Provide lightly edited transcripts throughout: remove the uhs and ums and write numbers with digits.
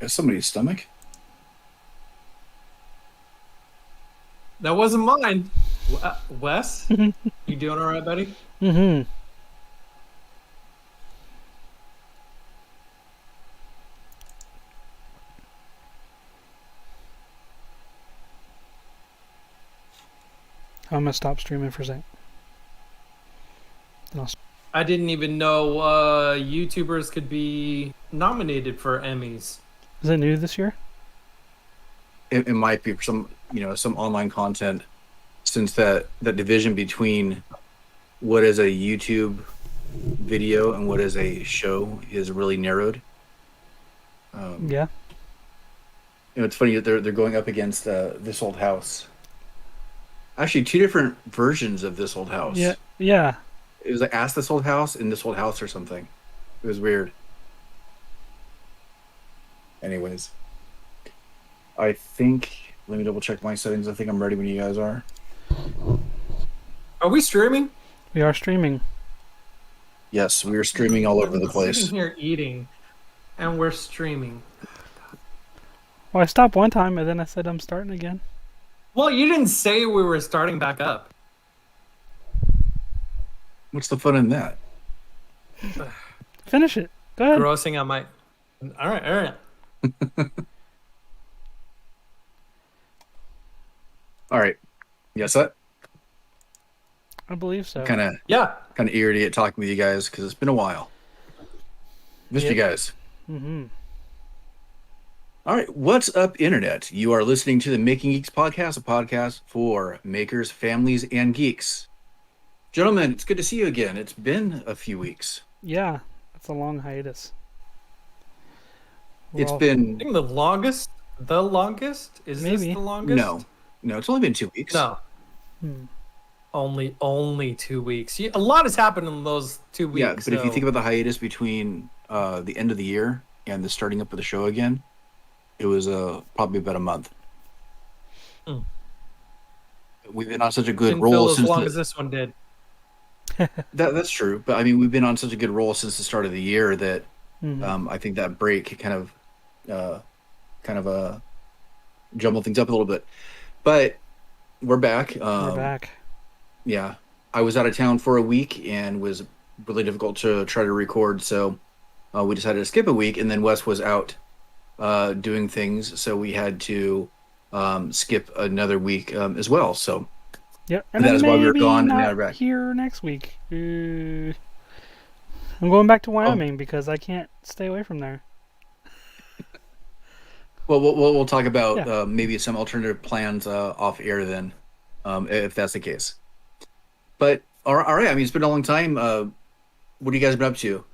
Somebody's stomach. That wasn't mine. Wes, you doing all right, buddy? Mm-hmm. I'm gonna stop streaming for a sec. I didn't even know YouTubers could be nominated for Emmys. Is it new this year? It might be for some online content, since that division between what is a YouTube video and what is a show is really narrowed. Yeah. It's funny that they're going up against This Old House. Actually, two different versions of This Old House. Yeah. Yeah. It was like Ask This Old House and This Old House or something. It was weird. Anyways, I think, let me double check my settings. I think I'm ready when you guys are. Are we streaming? We are streaming. Yes, we are streaming all over the I'm place. sitting here eating, and we're streaming. Well, I stopped one time and then I said I'm starting again. Well, you didn't say we were starting back up. What's the fun in that? Finish it. Go ahead. Grossing on my. All right. All right. Yes, that I believe so. kind of Yeah. eager to get talking with you guys because it's been a while. Missed you guys. Mm-hmm. All right, what's up, Internet? You are listening to the Making Geeks podcast, a podcast for makers, families, and geeks. Gentlemen, it's good to see you again. It's been a few weeks. Yeah, it's a long hiatus. It's I been think the longest. The longest? Is this Maybe. the longest? no. It's only been 2 weeks. No. Only 2 weeks. A lot has happened in those 2 weeks. Yeah, but if you think about the hiatus between the end of the year and the starting up of the show again, it was probably about a month. We've been on such a good didn't roll feel as since long as this one did. that's true. But I mean, we've been on such a good roll since the start of the year that I think that break kind of jumbled things up a little bit. But we're back. We're back. Yeah, I was out of town for a week and was really difficult to try to record, so we decided to skip a week. And then Wes was out doing things, so we had to skip another week as well. So Yeah, and that is why we were gone, and now not we're back. here next week. I'm going back to Wyoming because I can't stay away from there. Well, we'll talk about maybe some alternative plans off air then, if that's the case. But all right, I mean, it's been a long time. What have you guys been up to?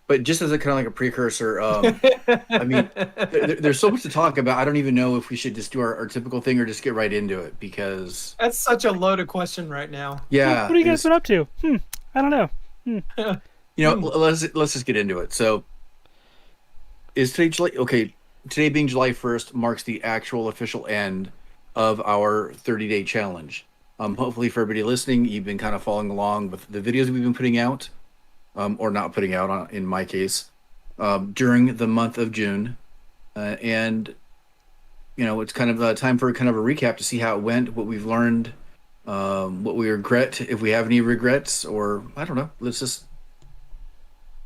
But just as a kind of like a precursor, I mean, there's so much to talk about. I don't even know if we should just do our typical thing or just get right into it because That's such a loaded question right now. yeah. What have you guys been up to? I don't know. You know, let's just get into it. So, is today July? Okay, today being July 1st marks the actual official end of our 30-day challenge. Hopefully, for everybody listening, you've been kind of following along with the videos we've been putting out, or not putting out, in my case, during the month of June, and you know, it's kind of time for kind of a recap to see how it went, what we've learned, what we regret, if we have any regrets, or I don't know. Let's just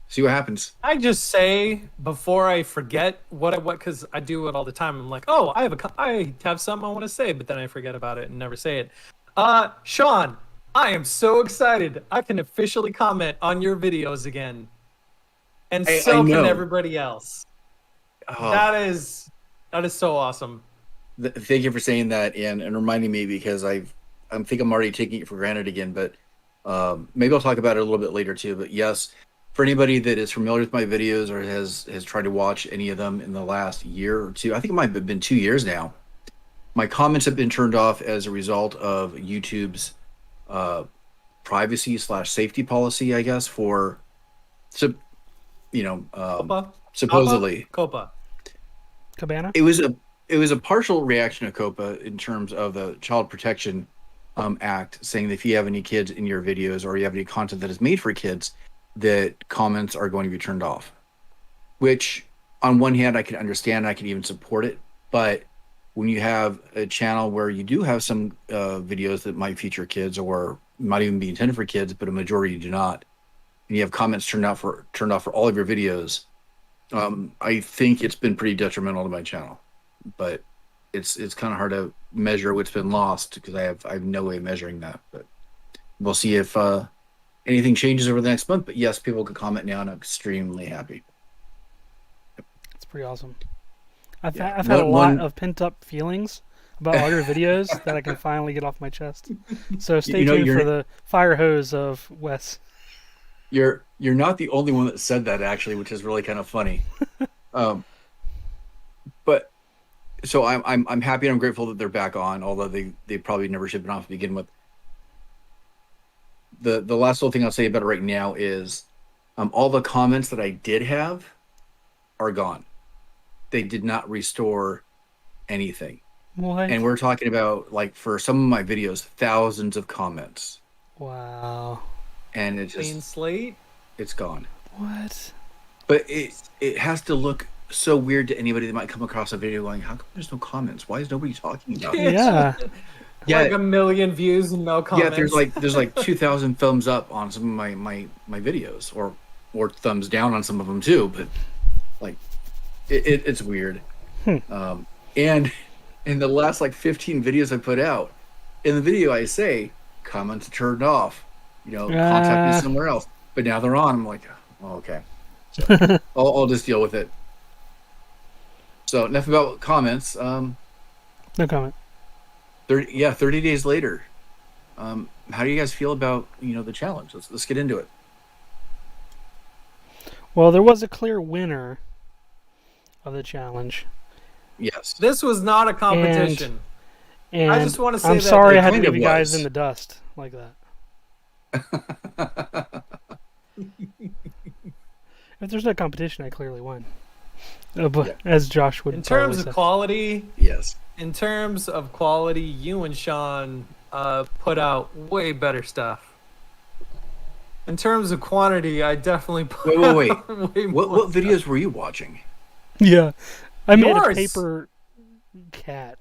see what happens. I just say before I forget what because I do it all the time. I'm like, oh, I have something I want to say, but then I forget about it and never say it. Sean, I am so excited. I can officially comment on your videos again, and so can everybody else. That is so awesome. Thank you for saying that and reminding me because I think I'm already taking it for granted again. But maybe I'll talk about it a little bit later too. But yes. For anybody that is familiar with my videos or has tried to watch any of them in the last year or two, I think it might have been 2 years now. My comments have been turned off as a result of YouTube's privacy/safety policy, I guess, for supposedly Copa. Cabana? It was a partial reaction to COPA in terms of the Child Protection Act, saying that if you have any kids in your videos or you have any content that is made for kids, that comments are going to be turned off, which on one hand, I can understand, I can even support it, but when you have a channel where you do have some videos that might feature kids or might even be intended for kids, but a majority do not, and you have comments turned off for all of your videos, I think it's been pretty detrimental to my channel. But it's kind of hard to measure what's been lost because I have no way of measuring that. But we'll see if anything changes over the next month. But yes, people can comment now, and I'm extremely happy. It's pretty awesome. I've Yeah. had a lot One- of pent up feelings about all your videos that I can finally get off my chest. So stay tuned you're- for the fire hose of Wes. You're not the only one that said that actually, which is really kind of funny. But so I'm happy and I'm grateful that they're back on, although they probably never should have been off to begin with. The last little thing I'll say about it right now is all the comments that I did have are gone. They did not restore anything. What? And we're talking about, like, for some of my videos, thousands of comments. Wow. And it Clean just slate. it's gone. What? But it has to look so weird to anybody that might come across a video going, how come there's no comments? Why is nobody talking about it? Yeah. Yeah, Like 1 million views and no comments. yeah. There's like 2,000 thumbs up on some of my videos, or thumbs down on some of them too. But like, it's weird. And in the last like 15 videos I put out, in the video I say comments are turned off. Contact me somewhere else. But now they're on. I'm like, oh, okay. So I'll just deal with it. So enough about comments. No comment. 30 days later. How do you guys feel about the challenge? Let's get into it. Well, there was a clear winner of the challenge. Yes. This was not a competition. And I just want to say I'm that sorry it I had to kind of leave you guys was. in the dust like that. If there's no competition, I clearly won. But Yeah. as Josh would In probably terms of say. quality, Yes. you and Sean put out way better stuff. In terms of quantity, I definitely put Wait. out way What more videos were you watching? Yeah. I made a Yours. paper cat.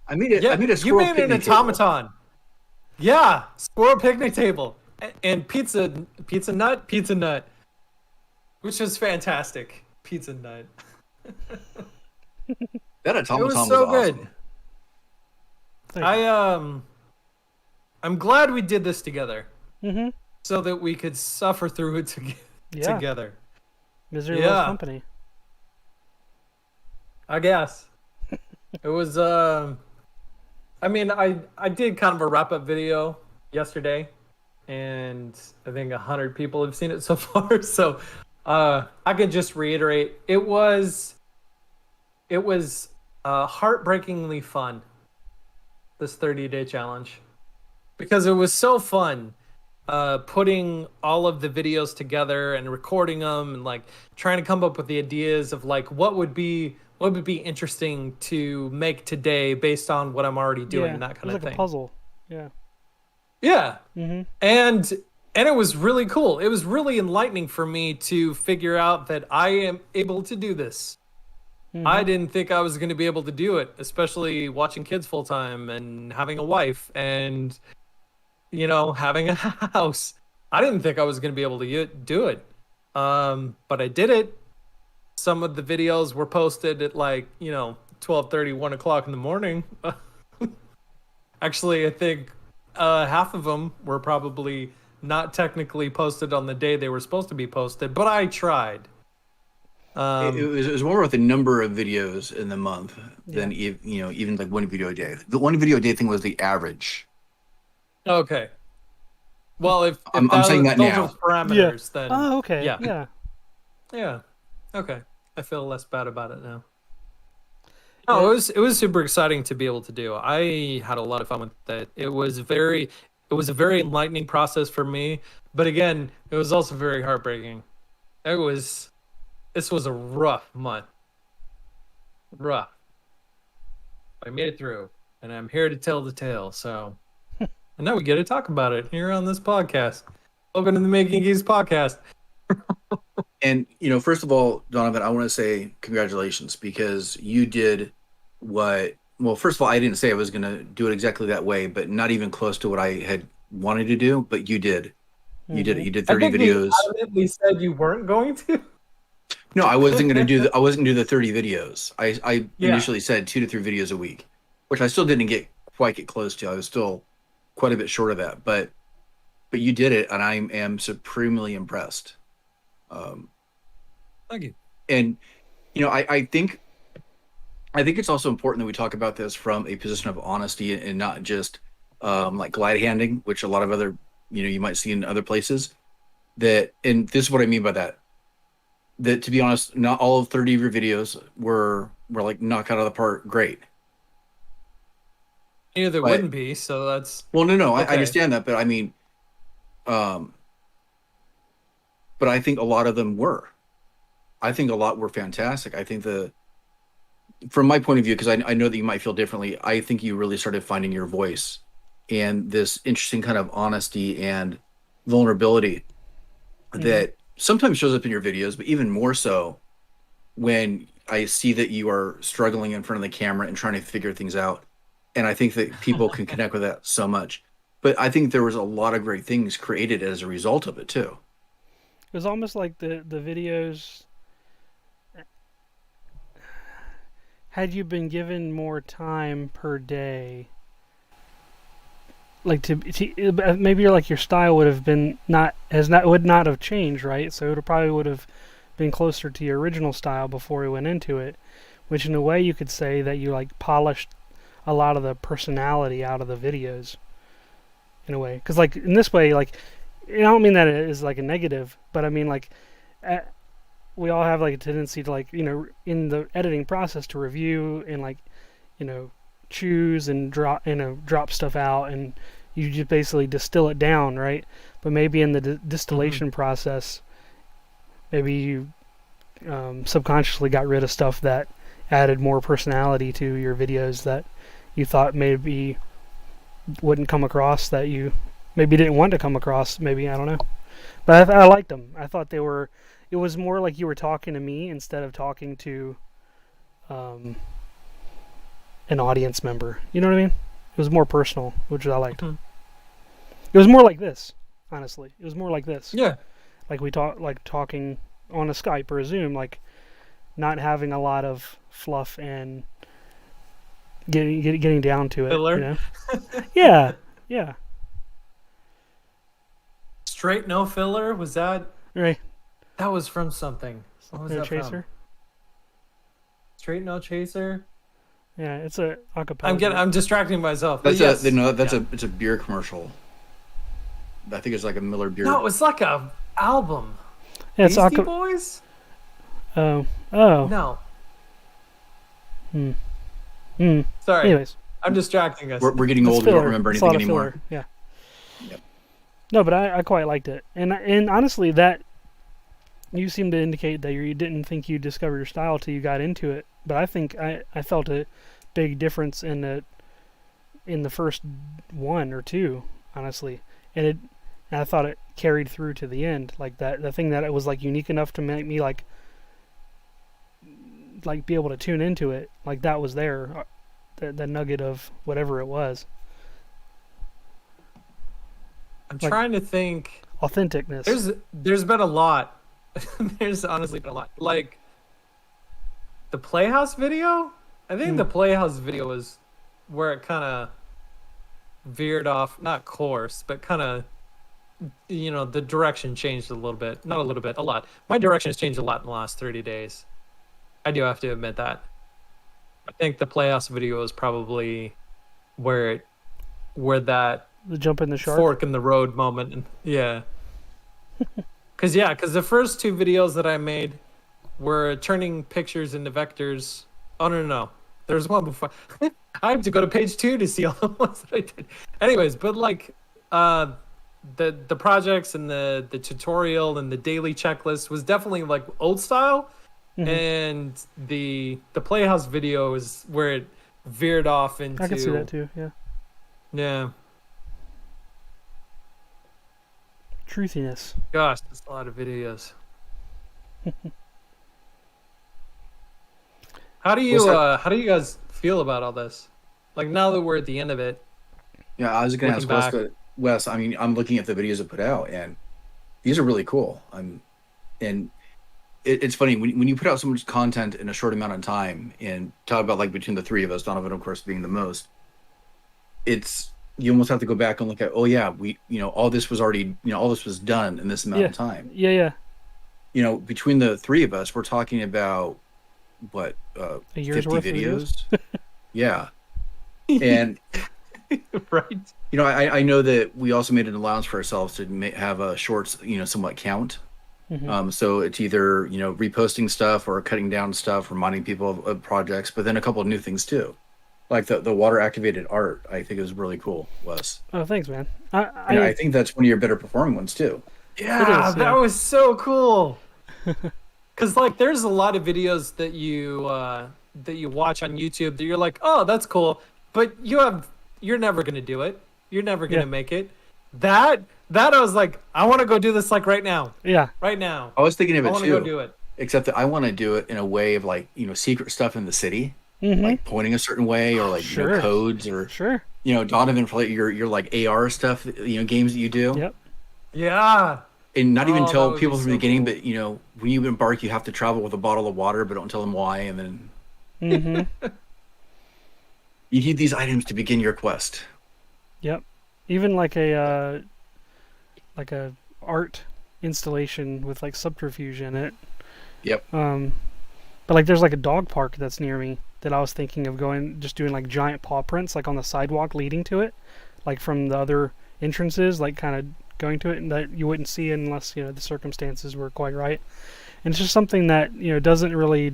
I made a Yeah, I made a you squirrel made an picnic table. automaton. Yeah, squirrel picnic table and pizza nut, which was fantastic. Pizza nut. That It automaton was so awesome. good. Thank you. I'm glad we did this together Mm-hmm. so that we could suffer through it Yeah. together. Misery Yeah. loves company. I guess. It was I mean, I did kind of a wrap up video yesterday, and I think 100 people have seen it so far. So I could just reiterate, it was heartbreakingly fun, this 30-day challenge, because it was so fun putting all of the videos together and recording them and like trying to come up with the ideas of like what would be interesting to make today based on what I'm already doing, and that it kind was of like thing. a puzzle. Yeah. Yeah. Mm-hmm. And it was really cool. It was really enlightening for me to figure out that I am able to do this. Mm-hmm. I didn't think I was going to be able to do it, especially watching kids full time and having a wife and having a house. I didn't think I was going to be able to do it. But I did it. Some of the videos were posted at 12:30, 1 o'clock in the morning. Actually, I think half of them were probably not technically posted on the day they were supposed to be posted, but I tried. It was more with the number of videos in the month than even like one video a day. The one video a day thing was the average. Okay. Well, if I'm saying that those now. are parameters, then Oh, okay. Yeah. Yeah. Okay. I feel less bad about it now. No, it was super exciting to be able to do. I had a lot of fun with that. It was a very enlightening process for me, but again, it was also very heartbreaking. This was a rough month. Rough. I made it through, and I'm here to tell the tale, so and now we get to talk about it here on this podcast. Welcome to the Making Geeks podcast. And first of all, Donovan, I want to say congratulations because you did what. Well, first of all, I didn't say I was going to do it exactly that way, but not even close to what I had wanted to do. But you did. You did it. Mm-hmm. You did I 30 think you videos. adamantly said you weren't going to. No, I wasn't going to do the. I wasn't going to do the 30 videos. I Yeah. initially said 2 to 3 videos a week, which I still didn't quite get close to. I was still quite a bit short of that, but you did it, and I am supremely impressed. Um, Thank you. and I think it's also important that we talk about this from a position of honesty and not just like glad handing, which a lot of other you might see in other places. And this is what I mean by that. That to be honest, not all of 30 of your videos were like knock out of the park great. Either there But wouldn't be, so that's well, no, I okay. understand that, but I mean, um, but I think a lot of them were. I think a lot were fantastic. I think from my point of view, because I know that you might feel differently, I think you really started finding your voice and this interesting kind of honesty and vulnerability Mm-hmm. that sometimes shows up in your videos, but even more so when I see that you are struggling in front of the camera and trying to figure things out. And I think that people can connect with that so much. But I think there was a lot of great things created as a result of it too. It was almost like the videos, had you been given more time per day, like maybe your style would have been not has not would not have changed, right? So it probably would have been closer to your original style before we went into it, which in a way you could say that you like polished a lot of the personality out of the videos in a way, because like in this way, like I don't mean that it is like a negative, but I mean like uh, we all have like a tendency to like in the editing process to review and like you know choose and drop stuff out, and you just basically distill it down, right? But maybe in the Mhm. distillation process, maybe you subconsciously got rid of stuff that added more personality to your videos that you thought maybe wouldn't come across, that you maybe didn't want to come across, maybe, I don't know. But I liked them. I thought they were, it was more like you were talking to me instead of talking to um, an audience member. You know what I mean? It was more personal, which I liked. Mhm. It was more like this, honestly. It was more like this. Yeah. Like we talk, like talking on a Skype or a Zoom, like not having a lot of fluff and getting down to it. You Filler. know? Yeah, yeah. Straight no filler. Was that? Right. That was from something. What was No that from? chaser. Straight no chaser. Yeah, it's a acapella group. I'm distracting myself. But That's a yes. that's Yeah. it's a beer commercial. I think it's like a Miller No, beer. it was like a album. Yeah, it's Beastie acapella. Boys. Oh, oh. No. Hmm. Hmm. Sorry. Anyways, I'm distracting us. We're getting it's old. We don't filler. remember It's a anything lot of anymore. filler. Yeah. Yep. No, but I quite liked it, and honestly, that you seem to indicate that you didn't think you discovered your style till you got into it. But I think I felt a big difference in the first one or two, honestly, and I thought it carried through to the end. Like that, the thing that it was like unique enough to make me like be able to tune into it, like that was there, the nugget of whatever it was, I'm like trying to think. authenticness. There's been a lot. There's honestly been a lot. Like the Playhouse video. I think Hmm. the Playhouse video is where it kind of veered off, not course, but kind of the direction changed a little bit. Not a little bit, a lot. My direction has changed a lot in the last 30 days. I do have to admit that. I think the Playhouse video is probably where that The jump in the shark. fork in the road moment. And yeah, because the first two videos that I made were turning pictures into vectors. Oh no. There's one before. I have to go to page 2 to see all the ones that I did. Anyways, but like the projects and the tutorial and the daily checklist was definitely like old style, Hmm. and the Playhouse video is where it veered off I can see that into too. Yeah. yeah. truthiness. Gosh, that's a lot of videos. How do you guys feel about all this? Like now that we're at the end of it, Yeah, I was going to ask Wes, Looking back. but Wes, I mean, I'm looking at the videos I put out, and these are really cool. And it's funny when you put out so much content in a short amount of time, and talk about like between the three of us, Donovan, of course, being the most. It's you almost have to go back and look at, oh yeah, all this was already, all this was done in this amount Yeah. of time. Yeah. Between the three of us, we're talking about what A year's 50 worth of videos. Yeah, and right? I know that we also made an allowance for ourselves to have a shorts, somewhat count. Mhm. So it's either, reposting stuff or cutting down stuff, reminding people of projects, but then a couple of new things too. Like the water activated art, I think is really cool, Wes. Oh, thanks, man. And I think that's one of your better performing ones too. Yeah, is, that yeah. was so cool. Cause like there's a lot of videos that you watch on YouTube that you're like, oh, that's cool, but you're never gonna do it. You're never gonna Yeah. make it. That I was like, I want to go do this like right now, Yeah. right now. I was thinking of I it want to too, go do it. except that I want to do it in a way of like, secret stuff in the city, Mm-hmm. like pointing a certain way or like, Sure. codes or, Sure. Donovan for like your like AR stuff, games that you do. Yep. Yeah. And not even Oh, that tell would people be from the so beginning, cool. but when you embark, you have to travel with a bottle of water, but don't tell them why. And then Mm-hmm. you need these items to begin your quest. Yep. Even like a art installation with like subterfuge in it. Yep. But like there's like a dog park that's near me that I was thinking of just doing like giant paw prints like on the sidewalk leading to it, like from the other entrances, like kind of going to it, and that you wouldn't see unless the circumstances were quite right. And it's just something that doesn't really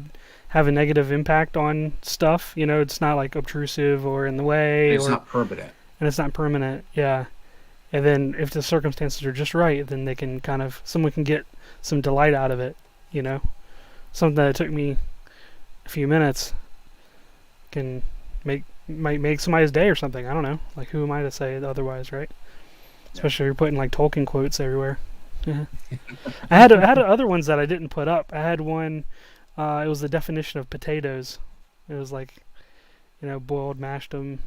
have a negative impact on stuff. It's not like obtrusive or in the way, It's not permanent. and it's not permanent. Yeah. And then if the circumstances are just right, then they can someone can get some delight out of it. Something that took me a few minutes might make somebody's day or something. I don't know. Like, who am I to say otherwise, right? Especially if you're putting like Tolkien quotes everywhere. Yeah. I had other ones that I didn't put up. I had one. It was the definition of potatoes. It was like, boiled, mashed them,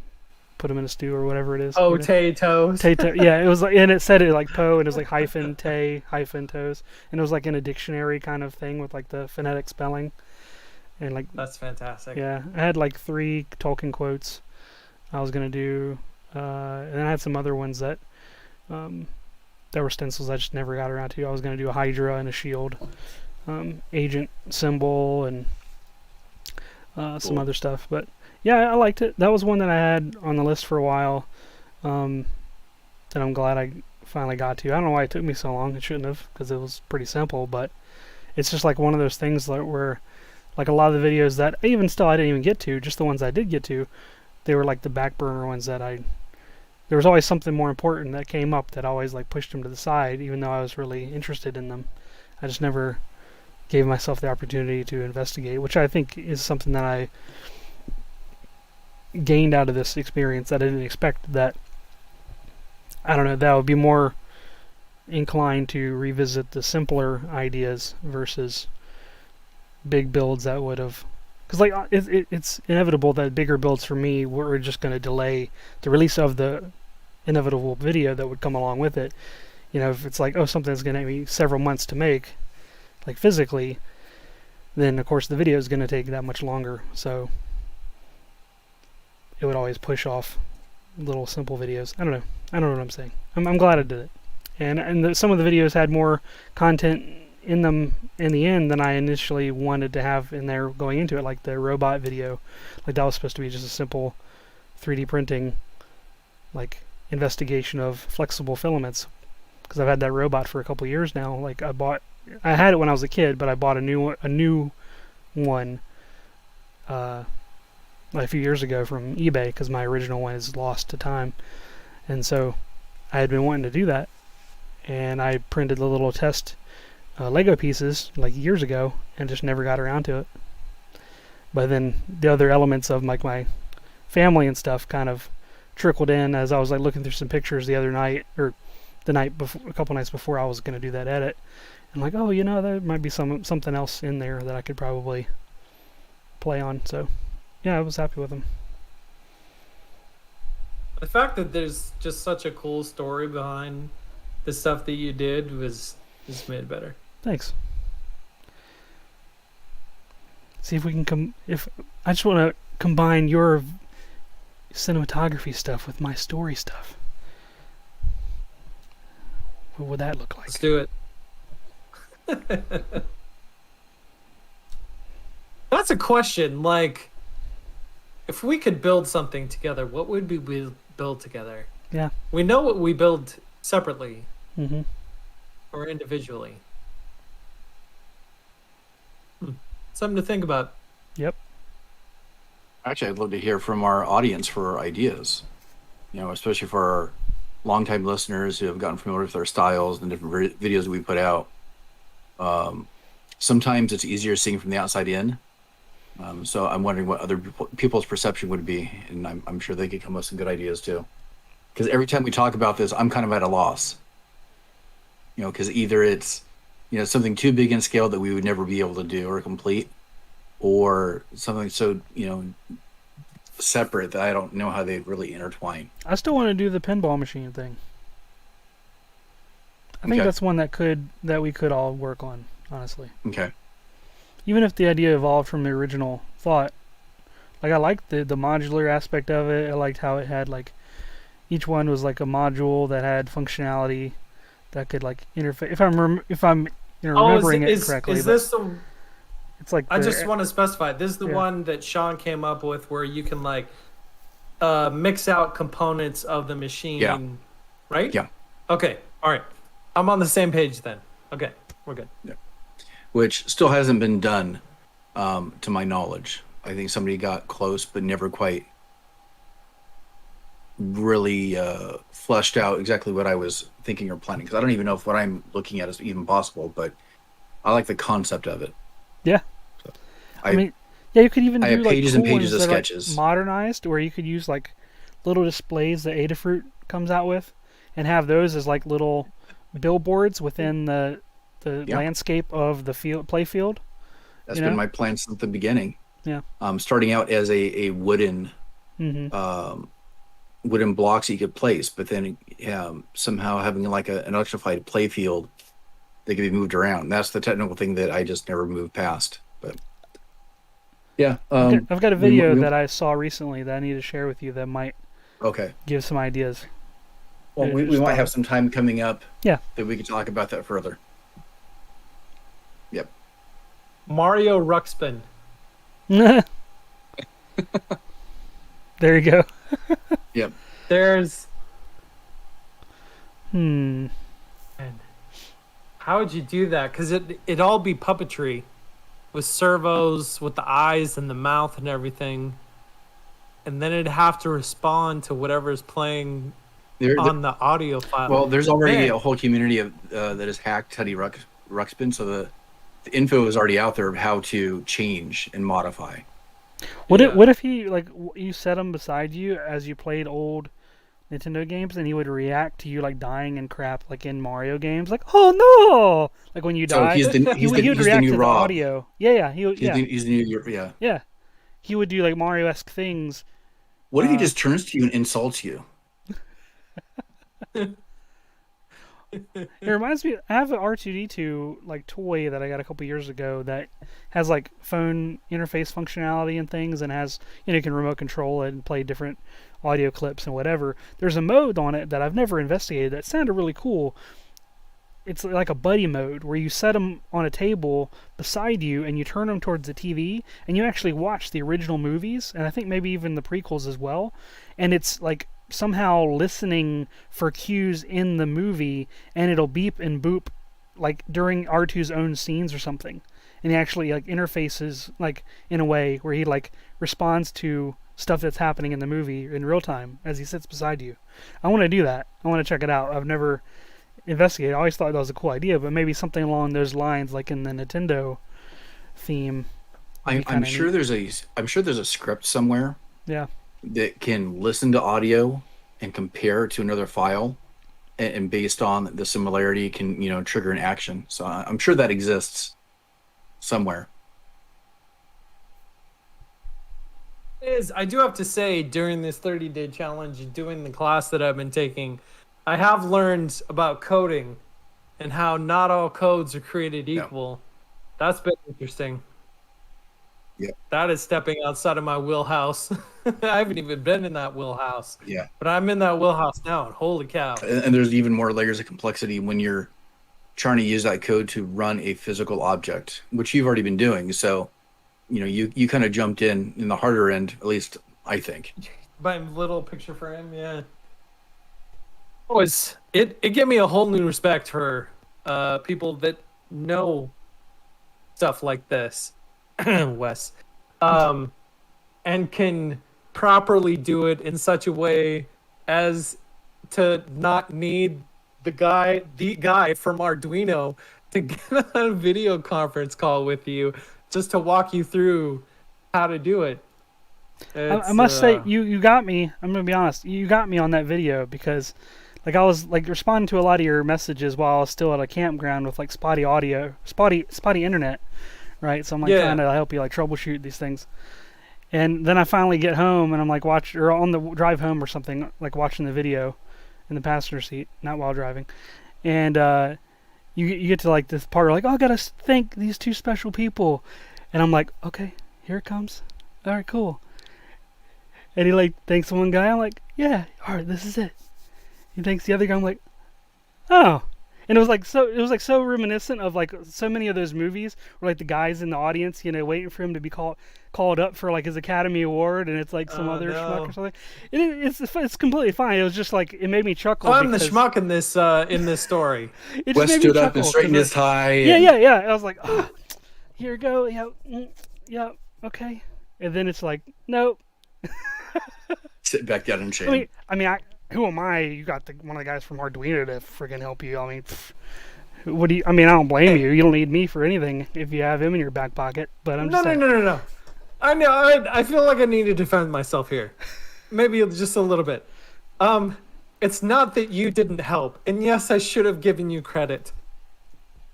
put them in a stew or whatever it is. Potatoes. Yeah, it was like, and it said it like po, and it was like hyphen te hyphen toes, and it was like in a dictionary kind of thing with like the phonetic spelling, and like That's fantastic. yeah, I had like 3 Tolkien quotes I was gonna do, and then I had some other ones that were stencils I just never got around to. I was gonna do a Hydra and a shield, agent symbol, and some Cool. other stuff, but. Yeah, I liked it. That was one that I had on the list for a while. That I'm glad I finally got to. I don't know why it took me so long. It shouldn't have, because it was pretty simple. But it's just like one of those things where, like a lot of the videos that I didn't even get to, just the ones I did get to, they were like the back burner ones that there was always something more important that came up that always like pushed them to the side, even though I was really interested in them. I just never gave myself the opportunity to investigate, which I think is something that I gained out of this experience that I didn't expect. That I don't know, that I would be more inclined to revisit the simpler ideas versus big builds that would have, because like it's inevitable that bigger builds for me were just going to delay the release of the inevitable video that would come along with it. If it's like, oh, something's going to take me several months to make, like physically, then of course the video is going to take that much longer. So it would always push off little simple videos. I don't know what I'm saying. I'm glad I did it, and some of the videos had more content in them in the end than I initially wanted to have in there going into it. Like the robot video, like that was supposed to be just a simple 3D printing, like investigation of flexible filaments, because I've had that robot for a couple years now. Like I had it when I was a kid, but I bought a new one. A few years ago from eBay, because my original one is lost to time, and so I had been wanting to do that, and I printed the little test Lego pieces like years ago and just never got around to it. But then the other elements of like my family and stuff kind of trickled in as I was like looking through some pictures the other night or the night before, a couple nights before I was going to do that edit. And like, oh, there might be something else in there that I could probably play on. So, yeah, I was happy with them. The fact that there's just such a cool story behind the stuff that you did was just made it better. Thanks. See if we can I just want to combine your cinematography stuff with my story stuff. What would that look like? Let's do it. That's a question. Like, if we could build something together, what would we build together? Yeah. We know what we build separately or individually. Something to think about. Yep. Actually, I'd love to hear from our audience for ideas. Especially for our longtime listeners who have gotten familiar with our styles and different videos that we put out. Sometimes it's easier seeing from the outside in. So I'm wondering what other people's perception would be, and I'm sure they could come up with some good ideas too. Because every time we talk about this, I'm kind of at a loss. Because either it's something too big in scale that we would never be able to do or complete, or something so separate that I don't know how they really intertwine. I still want to do the pinball machine thing. I think that's one that we could all work on, honestly. Okay. Even if the idea evolved from the original thought, like I liked the modular aspect of it. I liked how it had like each one was like a module that had functionality that could like interface. If I'm remembering it correctly. Is this the? It's like I just want to specify. This is the one that Sean came up with, where you can like mix out components of the machine. Yeah. Right. Yeah. Okay. All right. I'm on the same page then. Okay, we're good. Yeah. Which still hasn't been done, to my knowledge. I think somebody got close, but never quite really fleshed out exactly what I was thinking or planning. Because I don't even know if what I'm looking at is even possible, but I like the concept of it. Yeah. So I mean, yeah, you could even do have like pages cool and pages of ones that are, like, sketches. modernized, where you could use like little displays that Adafruit comes out with, and have those as like little billboards within the landscape of the play field. That's been my plan since the beginning. Yeah. Starting out as a wooden wooden blocks you could place, but then somehow having like an electrified play field that could be moved around. That's the technical thing that I just never moved past. But yeah, I've got a video that I saw recently that I need to share with you that might give some ideas. Well, we might have some time coming up. Yeah. That we could talk about that further. Yep. Mario Ruxpin. There you go. Yep. There's. Man. How would you do that? Because it'd all be puppetry, with servos, with the eyes and the mouth and everything, and then it'd have to respond to whatever's playing on the audio file. Well, there's already a whole community of that has hacked Teddy Ruxpin, so the info is already out there of how to change and modify. What if he like you set him beside you as you played old Nintendo games, and he would react to you like dying and crap, like in Mario games, like "Oh no!" Like when you die, he would react to the Rob. audio. Yeah, he would. He's the new Yeah, he would do like Mario-esque things. What if he just turns to you and insults you? It reminds me. I have an R2D2 like toy that I got a couple years ago that has like phone interface functionality and things, and has you can remote control it and play different audio clips and whatever. There's a mode on it that I've never investigated that sounded really cool. It's like a buddy mode where you set them on a table beside you and you turn them towards the TV and you actually watch the original movies, and I think maybe even the prequels as well. And it's like somehow listening for cues in the movie, and it'll beep and boop like during R2's own scenes or something. And he actually like interfaces like in a way where he like responds to stuff that's happening in the movie in real time as he sits beside you. I want to do that. I want to check it out. I've never investigated. I always thought that was a cool idea, but maybe something along those lines, like in the Nintendo theme. I'm sure there's a script somewhere. Yeah. That can listen to audio and compare to another file and based on the similarity can, trigger an action. So I'm sure that exists somewhere. I do have to say, during this 30-day challenge, doing the class that I've been taking, I have learned about coding and how not all codes are created equal. That's been interesting. Yeah. That is stepping outside of my wheelhouse. I haven't even been in that wheelhouse. Yeah. But I'm in that wheelhouse now, and holy cow. And there's even more layers of complexity when you're trying to use that code to run a physical object, which you've already been doing. So, you kind of jumped in the harder end, at least I think. My little picture frame, yeah. It gave me a whole new respect for people that know stuff like this, Wes, and can properly do it in such a way as to not need the guy from Arduino to get on a video conference call with you just to walk you through how to do it. I must say, you got me. I'm gonna be honest. You got me on that video because, like, I was like responding to a lot of your messages while I was still at a campground with like spotty internet, right? So I'm like trying to help you like troubleshoot these things. And then I finally get home and I'm like on the drive home or something, like watching the video in the passenger seat, not while driving. And you get to like this part, like, oh, I gotta thank these two special people, and I'm like, okay, here it comes. All right, cool. And he like thanks one guy. I'm like, yeah, all right, this is it. He thanks the other guy. I'm like, oh. And it was like so reminiscent of like so many of those movies where like the guys in the audience, waiting for him to be called up for like his Academy Award, and it's like some other schmuck or something. It's completely fine. It was just like it made me chuckle. I'm the schmuck in this story. It Wes stood up and straightened his tie. Yeah. I was like, oh, here we go. Yeah, okay. And then it's like, nope. Sit back down and shame. I mean, who am I? You got one of the guys from Arduino to friggin' help you. I mean, what do you? I mean, I don't blame you. You don't need me for anything if you have him in your back pocket. But I'm just no. I know. I feel like I need to defend myself here. Maybe just a little bit. It's not that you didn't help, and yes, I should have given you credit.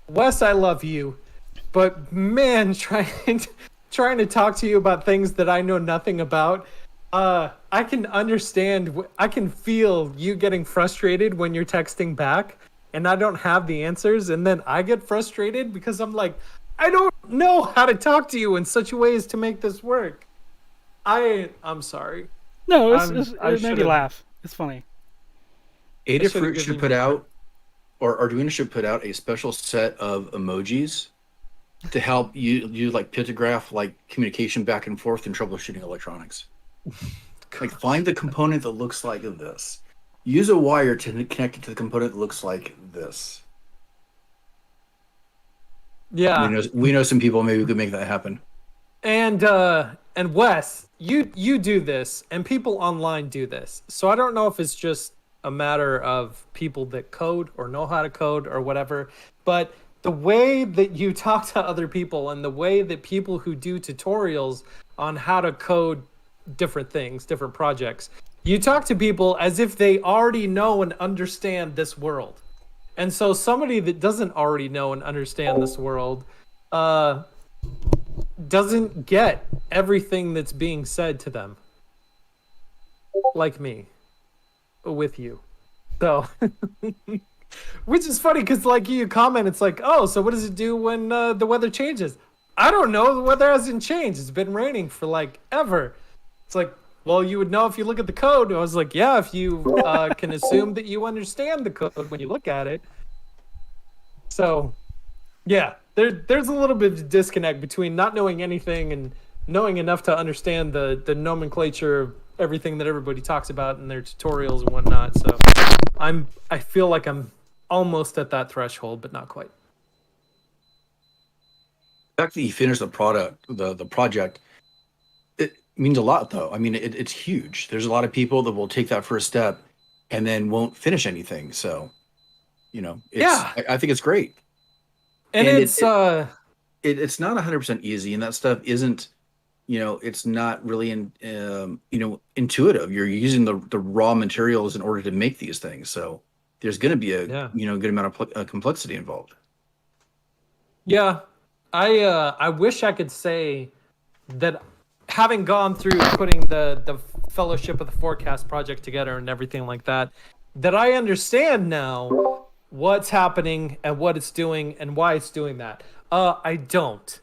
Wes, I love you, but man, trying to talk to you about things that I know nothing about. I can understand. I can feel you getting frustrated when you're texting back, and I don't have the answers, and then I get frustrated because I'm like, I don't know how to talk to you in such a way as to make this work. I'm sorry. No, it made me laugh. It's funny. Adafruit should put out, or Arduino should put out a special set of emojis to help you like pictograph like communication back and forth and troubleshooting electronics. Like find the component that looks like this. Use a wire to connect it to the component that looks like this. Yeah, we know some people. Maybe we could make that happen. And Wes, you do this, and people online do this. So I don't know if it's just a matter of people that code or know how to code or whatever, but the way that you talk to other people and the way that people who do tutorials on how to code different things, different projects, you talk to people as if they already know and understand this world. And so somebody that doesn't already know and understand this world doesn't get everything that's being said to them. Like me. With you. So, which is funny because like you comment, it's like, oh, so what does it do when the weather changes? I don't know. The weather hasn't changed. It's been raining for like ever. It's like, well, you would know if you look at the code. I was like, yeah, if you can assume that you understand the code when you look at it. So, yeah, there's a little bit of disconnect between not knowing anything and knowing enough to understand the nomenclature of everything that everybody talks about in their tutorials and whatnot. So, I feel like I'm almost at that threshold, but not quite. The fact that you finished the project, it means a lot, though. I mean, it's huge. There's a lot of people that will take that first step and then won't finish anything. So, I think it's great. And it's not 100% easy, and that stuff isn't, it's not really intuitive. You're using the raw materials in order to make these things. So there's going to be a Yeah. good amount of complexity involved. Yeah, I wish I could say that having gone through putting the Fellowship of the Forecast project together and everything like that, that I understand now what's happening and what it's doing and why it's doing that. I don't.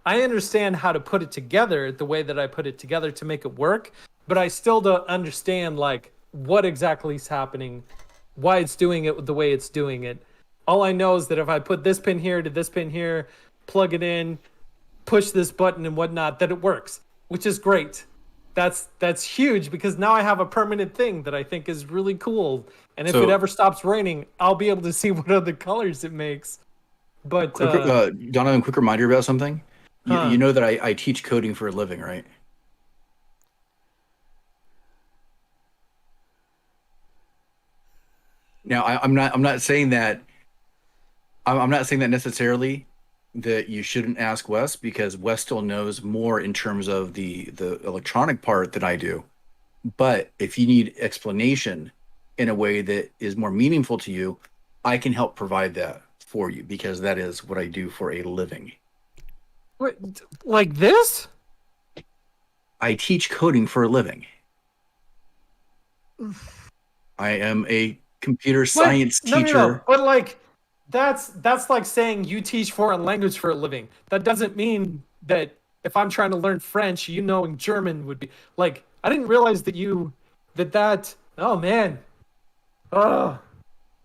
I understand how to put it together the way that I put it together to make it work, but I still don't understand like what exactly is happening, why it's doing it the way it's doing it. All I know is that if I put this pin here to this pin here, plug it in, push this button and whatnot, that it works, which is great. That's huge because now I have a permanent thing that I think is really cool. And if So- it ever stops raining, I'll be able to see what other colors it makes. But Donovan, quick reminder about something. Huh. You know that I teach coding for a living, right? Now, I'm not saying that. I'm not saying that necessarily that you shouldn't ask Wes, because Wes still knows more in terms of the electronic part than I do. But if you need explanation in a way that is more meaningful to you, I can help provide that for you, because that is what I do for a living. wait, like this? I teach coding for a living. I am a computer science No, teacher. But like that's like saying you teach foreign language for a living. That doesn't mean that if I'm trying to learn French, you knowing German would be like I didn't realize that that oh man. Oh,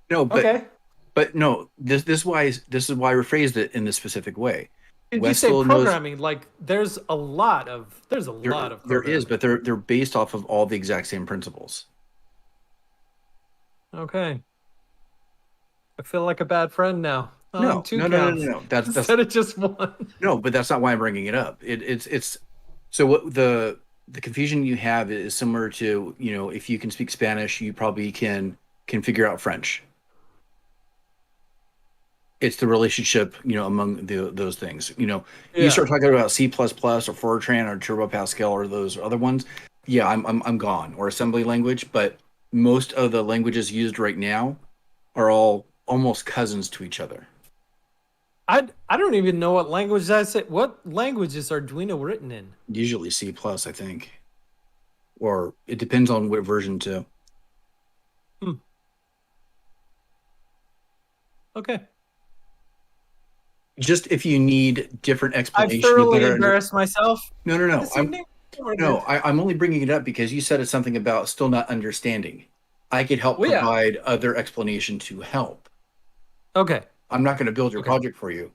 No, but okay. but no, this is why I rephrased it in this specific way. Did you Wes say still knows programming? Like there's a lot of there is, programming. but they're based off of all the exact same principles. Okay. I feel like a bad friend now. No, Two no. counts That's instead of just one. no, but that's not why I'm bringing it up. It's so what the confusion you have is similar to, if you can speak Spanish, you probably can figure out French. It's the relationship, among those things. You Yeah. start talking about C++ or Fortran or Turbo Pascal or those other ones. Yeah, I'm gone. Or assembly language, but most of the languages used right now are all almost cousins to each other. I don't even know what language I say. What language is Arduino written in? Usually C++, I think, or it depends on what version too. Okay. Just if you need different I've explanation, thoroughly embarrassed myself. No. this I'm evening. I'm only bringing it up because you said it's something about still not understanding. I could help Well, yeah. provide other explanation to help. Okay. I'm not going to build your project for you.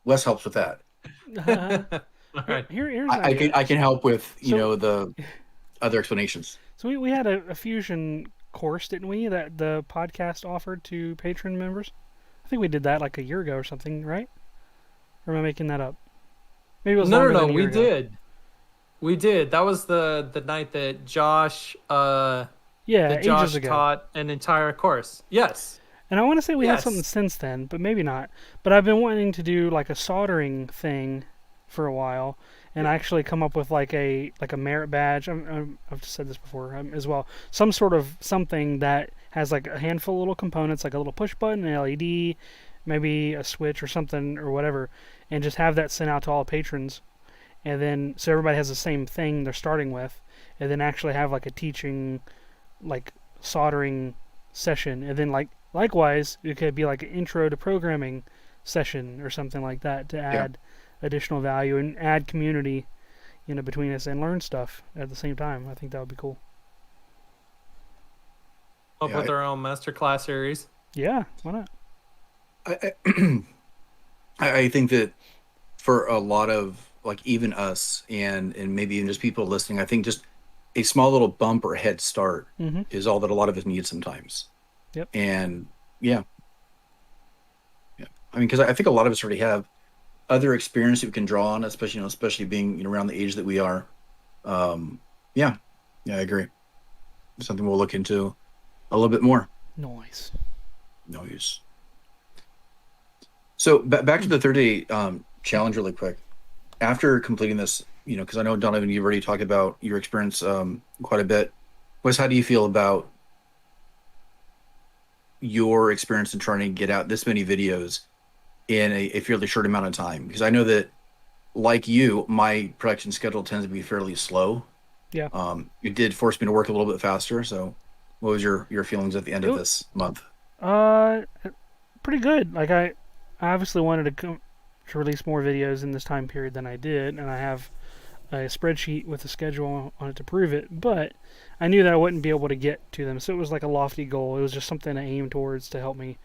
Wes helps with that. All right. Here's an I idea. can help with So- the other explanations. So we had a fusion course, didn't we? That the podcast offered to patron members. I think we did that like a year ago or something, right? Or am I making that up? Maybe it was longer than a year We ago. did. We did. That was the night that Josh Yeah, that ages Josh ago. taught an entire course. Yes. And I want to say we had Yes. something since then, but maybe not. But I've been wanting to do like a soldering thing for a while, and actually come up with like a merit badge. I've said this before as well. Some sort of something that has like a handful of little components, like a little push button, an LED, maybe a switch or something or whatever, and just have that sent out to all patrons. And then so everybody has the same thing they're starting with, and then actually have like a teaching, like soldering session, and then likewise it could be like an intro to programming session or something like that to add additional value and add community, between us and learn stuff at the same time. I think that would be cool. Up Yeah, with our own masterclass series. Yeah, why not? I think that for a lot of, like, even us and maybe even just people listening, I think just a small little bump or head start Mm-hmm. is all that a lot of us need sometimes. Yep. And yeah. I mean, because I think a lot of us already have other experience that we can draw on, especially being around the age that we are. Yeah, I agree. Something we'll look into a little bit more. Nice. No use. So back to the 30-day challenge really quick. After completing this, because I know, Donovan, you've already talked about your experience quite a bit. Wes, how do you feel about your experience in trying to get out this many videos in a fairly short amount of time? Because I know that, like you, my production schedule tends to be fairly slow. Yeah. It did force me to work a little bit faster. So, what was your feelings at the end of this month? Uh, pretty good. Like I obviously wanted to release more videos in this time period than I did, and I have a spreadsheet with a schedule on it to prove it. But I knew that I wouldn't be able to get to them, so it was like a lofty goal. It was just something to aim towards to help me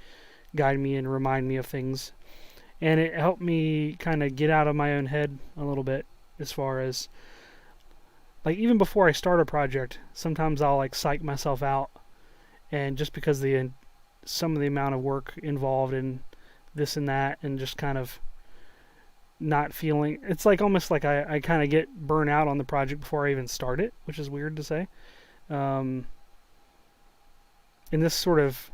guide me and remind me of things, and it helped me kind of get out of my own head a little bit as far as like even before I start a project, sometimes I'll like psych myself out, and just because some of the amount of work involved in this and that, and just kind of not feeling it's like almost like I kind of get burnt out on the project before I even start it, which is weird to say. And this sort of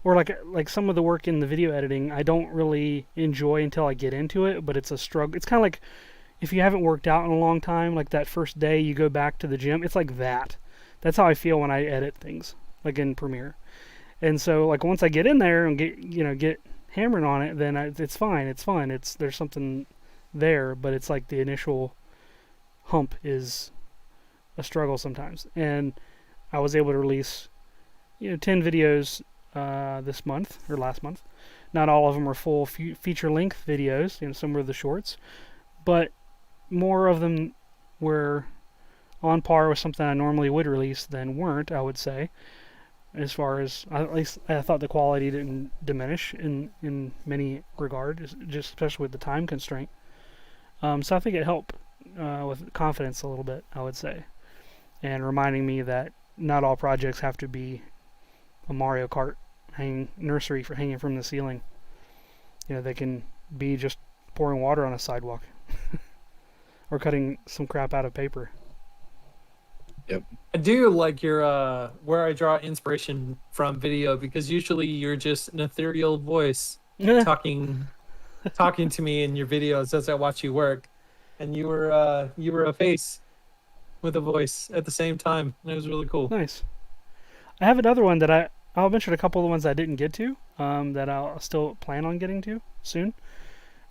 or like some of the work in the video editing I don't really enjoy until I get into it, but it's a struggle. It's kind of like if you haven't worked out in a long time, like that first day you go back to the gym, it's like that. That's how I feel when I edit things, like in Premiere. And so like once I get in there and get hammering on it, then it's fine. It's fun. There's something there, but it's like the initial hump is a struggle sometimes. And I was able to release 10 videos this month or last month. Not all of them are full feature length videos. Some were the shorts, but more of them were on par with something I normally would release than weren't, I would say. As far as, at least I thought the quality didn't diminish in many regards, just especially with the time constraint. So I think it helped with confidence a little bit, I would say. And reminding me that not all projects have to be a Mario Kart nursery for hanging from the ceiling. They can be just pouring water on a sidewalk. Or cutting some crap out of paper. Yep. I do like your where I draw inspiration from video, because usually you're just an ethereal voice talking to me in your videos as I watch you work, and you were a face with a voice at the same time, and it was really cool. Nice. I have another one that I'll mention a couple of the ones I didn't get to that I'll still plan on getting to soon.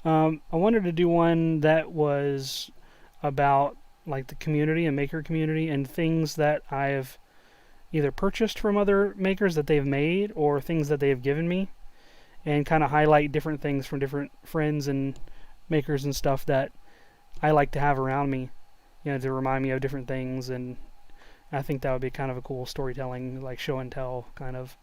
I wanted to do one that was about like the community and maker community and things that I've either purchased from other makers that they've made or things that they have given me, and kind of highlight different things from different friends and makers and stuff that I like to have around me, to remind me of different things. And I think that would be kind of a cool storytelling, like show and tell kind of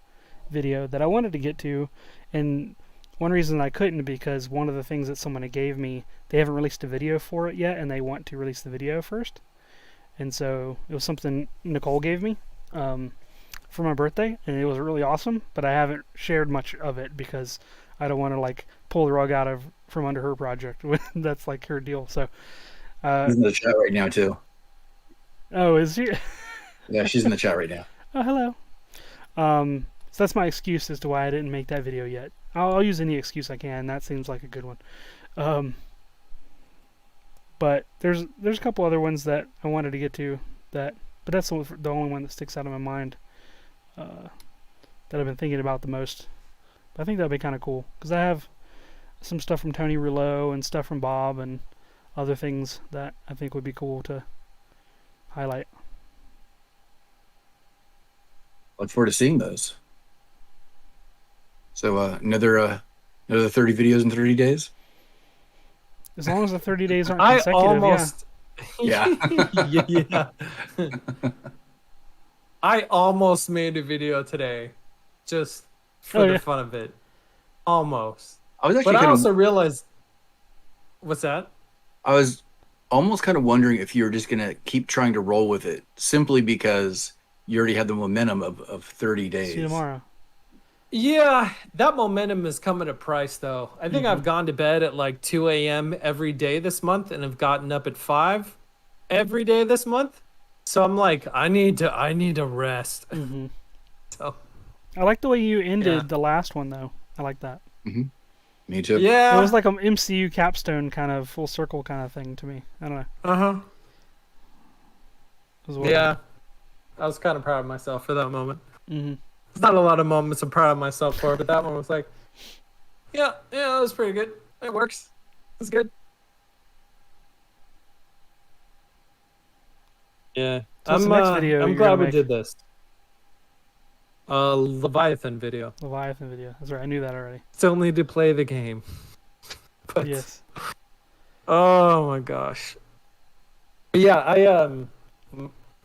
video that I wanted to get to. And one reason I couldn't, because one of the things that someone gave me, they haven't released a video for it yet, and they want to release the video first. And so it was something Nicole gave me for my birthday, and it was really awesome, but I haven't shared much of it because I don't want to like pull the rug out from under her project. That's like her deal. So She's in the chat right now too. Oh, is she? Yeah, she's in the chat right now. Oh, hello. So that's my excuse as to why I didn't make that video yet. I'll use any excuse I can. That seems like a good one. But there's a couple other ones that I wanted to get to, but that's the only one that sticks out of my mind that I've been thinking about the most. But I think that'd be kind of cool, because I have some stuff from Tony Rouleau and stuff from Bob and other things that I think would be cool to highlight. Look forward to seeing those. So another 30 videos in 30 days? As long as the 30 days aren't consecutive, yeah. I almost made a video today, just for the fun of it. Almost. But I also realized... What's that? I was almost kind of wondering if you were just going to keep trying to roll with it, simply because you already had the momentum of 30 days. See you tomorrow. Yeah, that momentum is coming at a price, though. I think I've gone to bed at like 2 a.m. every day this month, and have gotten up at 5 every day this month. So I'm like, I need to rest. Mm-hmm. So I like the way you ended the last one, though. I like that. Mm-hmm. Me too. Yeah, it was like an MCU capstone kind of full circle kind of thing to me. I don't know. Yeah, I was kind of proud of myself for that moment. Mm-hmm. It's not a lot of moments I'm proud of myself for, but that one was like, yeah, that was pretty good. It works. It's good. Yeah, So what's the next video I'm you're glad gonna we make? did this. Leviathan video. Leviathan video. That's right. I knew that already. Still need to play the game. But Yes. oh my gosh. But yeah,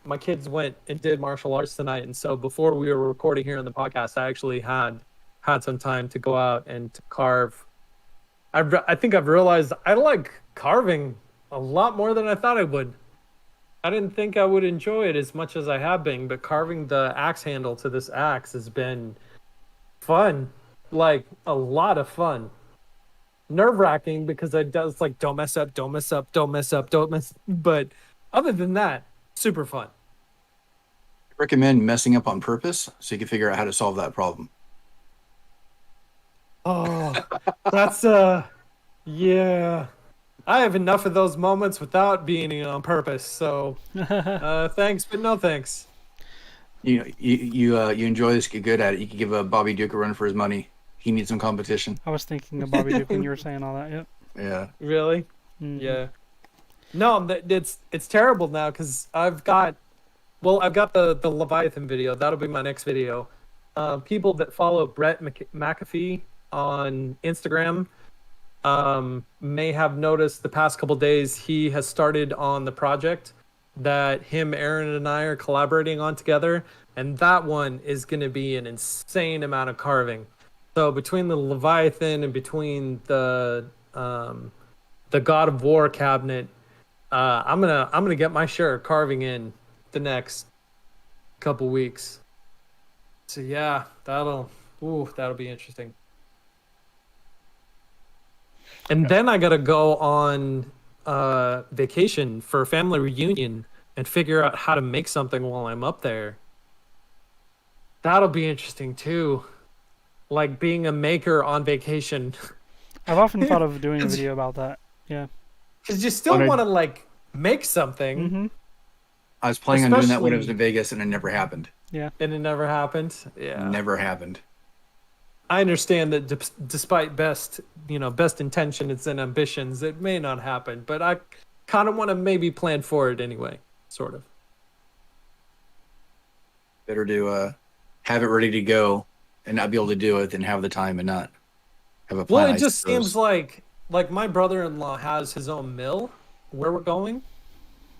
my kids went and did martial arts tonight, and so before we were recording here on the podcast, I actually had some time to go out and to carve. I think I've realized I like carving a lot more than I thought I would. I didn't think I would enjoy it as much as I have been, but carving the axe handle to this axe has been fun, like a lot of fun. Nerve-wracking because it's like don't mess up, don't mess up, don't mess up, don't mess. But other than that, super fun. I recommend messing up on purpose so you can figure out how to solve that problem. Oh, that's yeah. I have enough of those moments without being on purpose. So, thanks, but no thanks. You enjoy this, get good at it. You could give Bobby Duke a run for his money. He needs some competition. I was thinking of Bobby Duke when you were saying all that. Yep. Yeah. Really? Mhm. Yeah. No, it's terrible now because I've got the Leviathan video. That'll be my next video. People that follow Brett McAfee on Instagram may have noticed the past couple days he has started on the project that him, Aaron, and I are collaborating on together, and that one is going to be an insane amount of carving. So between the Leviathan and between the God of War cabinet, I'm gonna get my share of carving in the next couple weeks. So yeah, that'll be interesting. And then I gotta go on vacation for a family reunion and figure out how to make something while I'm up there. That'll be interesting too. Like being a maker on vacation. I've often thought of doing a video about that. Yeah. Because you still want to like make something. Mm-hmm. I was planning on doing that when it was Especially- in Vegas, and it never happened. Yeah. And it never happened. Yeah. Never happened. I understand that despite best intentions and ambitions, it may not happen, but I kind of want to maybe plan for it anyway, sort of. Better to have it ready to go and not be able to do it than have the time and not have a plan. Well, it I just suppose. seems like my brother-in-law has his own mill where we're going,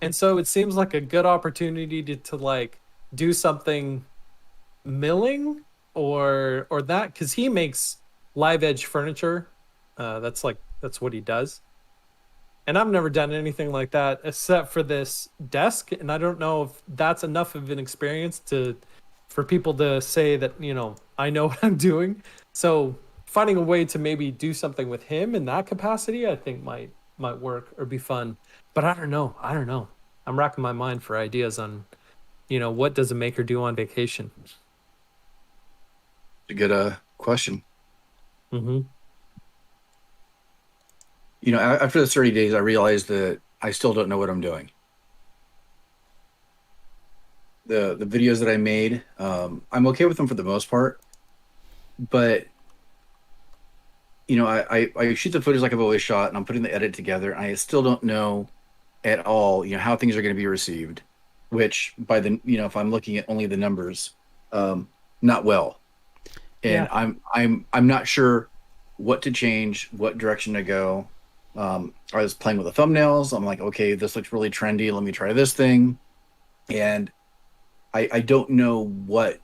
and so it seems like a good opportunity to like do something milling or that, because he makes live edge furniture. That's what he does. And I've never done anything like that except for this desk, and I don't know if that's enough of an experience for people to say that, I know what I'm doing. So finding a way to maybe do something with him in that capacity, I think might work or be fun. But I don't know. I'm racking my mind for ideas on, what does a maker do on vacation? a good question. Mm-hmm. After the 30 days, I realized that I still don't know what I'm doing. The videos that I made, I'm okay with them for the most part, but I shoot the footage like I've always shot, and I'm putting the edit together, and I still don't know at all, how things are going to be received, which by the, if I'm looking at only the numbers, not well. And Yeah. I'm not sure what to change, what direction to go. I was playing with the thumbnails. I'm like, okay, this looks really trendy. Let me try this thing. And I don't know what,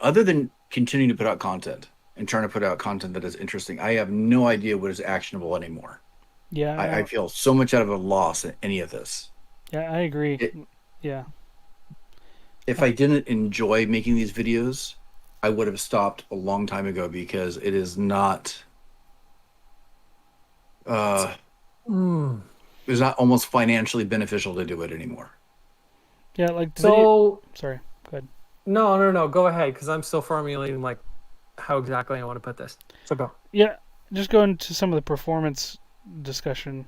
other than continuing to put out content and trying to put out content that is interesting, I have no idea what is actionable anymore. Yeah. I feel so much out of a loss in any of this. Yeah, I agree. Yeah. If I didn't enjoy making these videos, I would have stopped a long time ago, because it is not it's not almost financially beneficial to do it anymore. Yeah, like So sorry. Go ahead. no, go ahead, because I'm still formulating like how exactly I want to put this. So go. Yeah, just going to some of the performance discussion.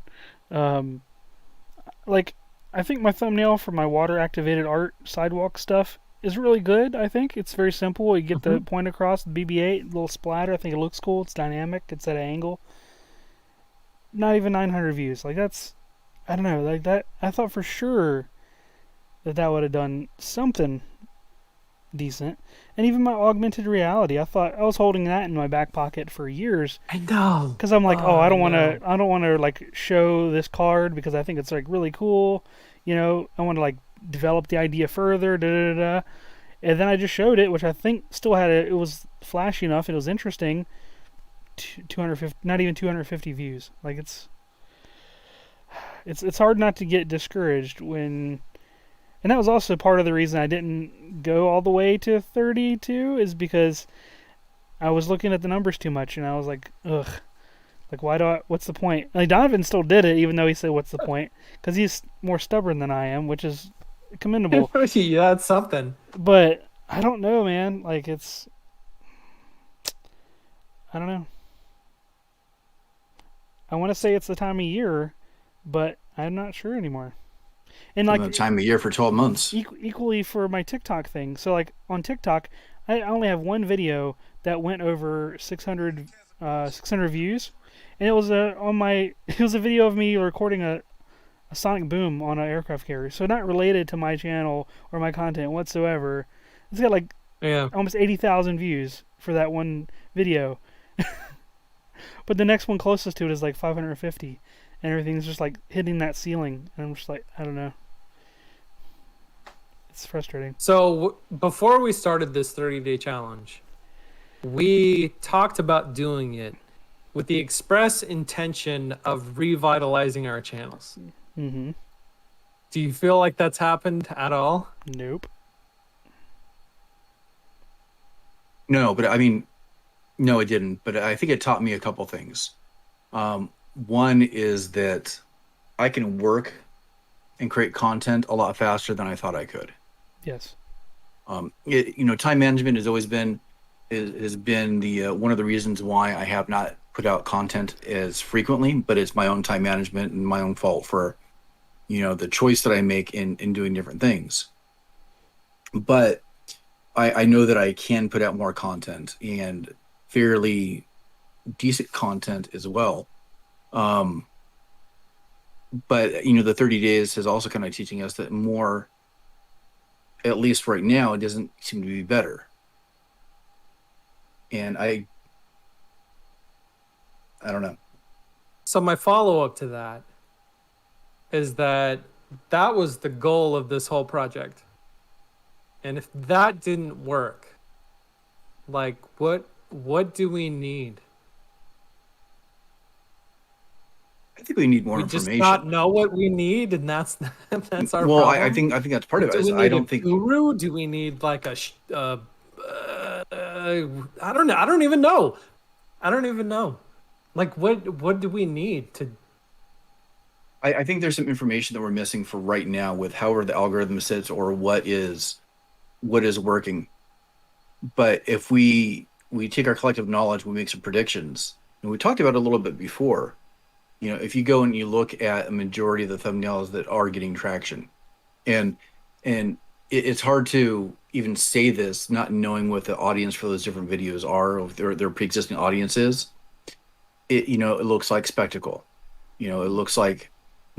Like, I think my thumbnail for my water activated art sidewalk stuff is really good. I think it's very simple. You get the point across, the BB-8, little splatter. I think it looks cool. It's dynamic. It's at an angle. Not even 900 views. Like that's, I don't know. Like that, I thought for sure that would have done something decent. And even my augmented reality, I thought I was holding that in my back pocket for years. I know. Because I'm like, oh, I I don't want to like show this card because I think it's like really cool. You know, I want to like develop the idea further. Da da da. And then I just showed it, which I think still had it was flashy enough. It was interesting. 250, not even 250 views. Like it's hard not to get discouraged when. And that was also part of the reason I didn't go all the way to 32 is because I was looking at the numbers too much and I was like, ugh, like what's the point? Like Donovan still did it even though he said what's the point because he's more stubborn than I am, which is commendable. Yeah, it's something. But I don't know, man. Like I don't know. I want to say it's the time of year, but I'm not sure anymore. And like the time of year for 12 months. Equally for my TikTok thing. So like on TikTok, I only have one video that went over 600 views, and it was it was a video of me recording a sonic boom on an aircraft carrier. So not related to my channel or my content whatsoever. It's got like almost 80,000 views for that one video. But the next one closest to it is like 550, and everything's just like hitting that ceiling, and I'm just like, I don't know. It's frustrating. So before we started this 30-day challenge, we talked about doing it with the express intention of revitalizing our channels. Mm-hmm. Do you feel like that's happened at all? Nope. No, but I mean, no, it didn't. But I think it taught me a couple things. One is that I can work and create content a lot faster than I thought I could. Yes. Time management has always been the one of the reasons why I have not put out content as frequently. But it's my own time management and my own fault for, the choice that I make in doing different things. But I know that I can put out more content and fairly decent content as well. But the 30 days is also kind of teaching us that more, at least right now, it doesn't seem to be better. And I don't know. So my follow-up to that is that was the goal of this whole project. And if that didn't work, like what do we need? I think we need more we information. Just not know what we need, and that's our problem. Well, I think that's part of it. Do we need I don't think guru? Do we need like a? I don't know. I don't even know. Like what do we need to? I think there's some information that we're missing for right now with however the algorithm sits or what is working. But if we take our collective knowledge, we make some predictions, and we talked about it a little bit before. If you go and you look at a majority of the thumbnails that are getting traction, and it's hard to even say this, not knowing what the audience for those different videos are, or if their pre-existing audience is. It looks like spectacle. It looks like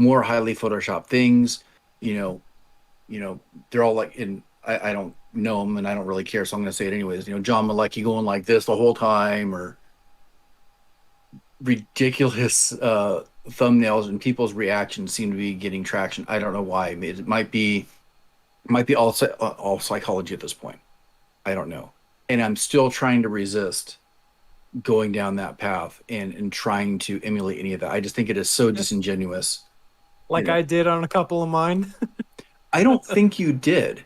more highly photoshopped things. They're all like in. I don't know them and I don't really care, so I'm going to say it anyways. John Malecki going like this the whole time, or ridiculous thumbnails, and people's reactions seem to be getting traction. I don't know why. It might be all psychology at this point. I don't know, and I'm still trying to resist going down that path and trying to emulate any of that. I just think it is so disingenuous. Like I did on a couple of mine. I don't think you did.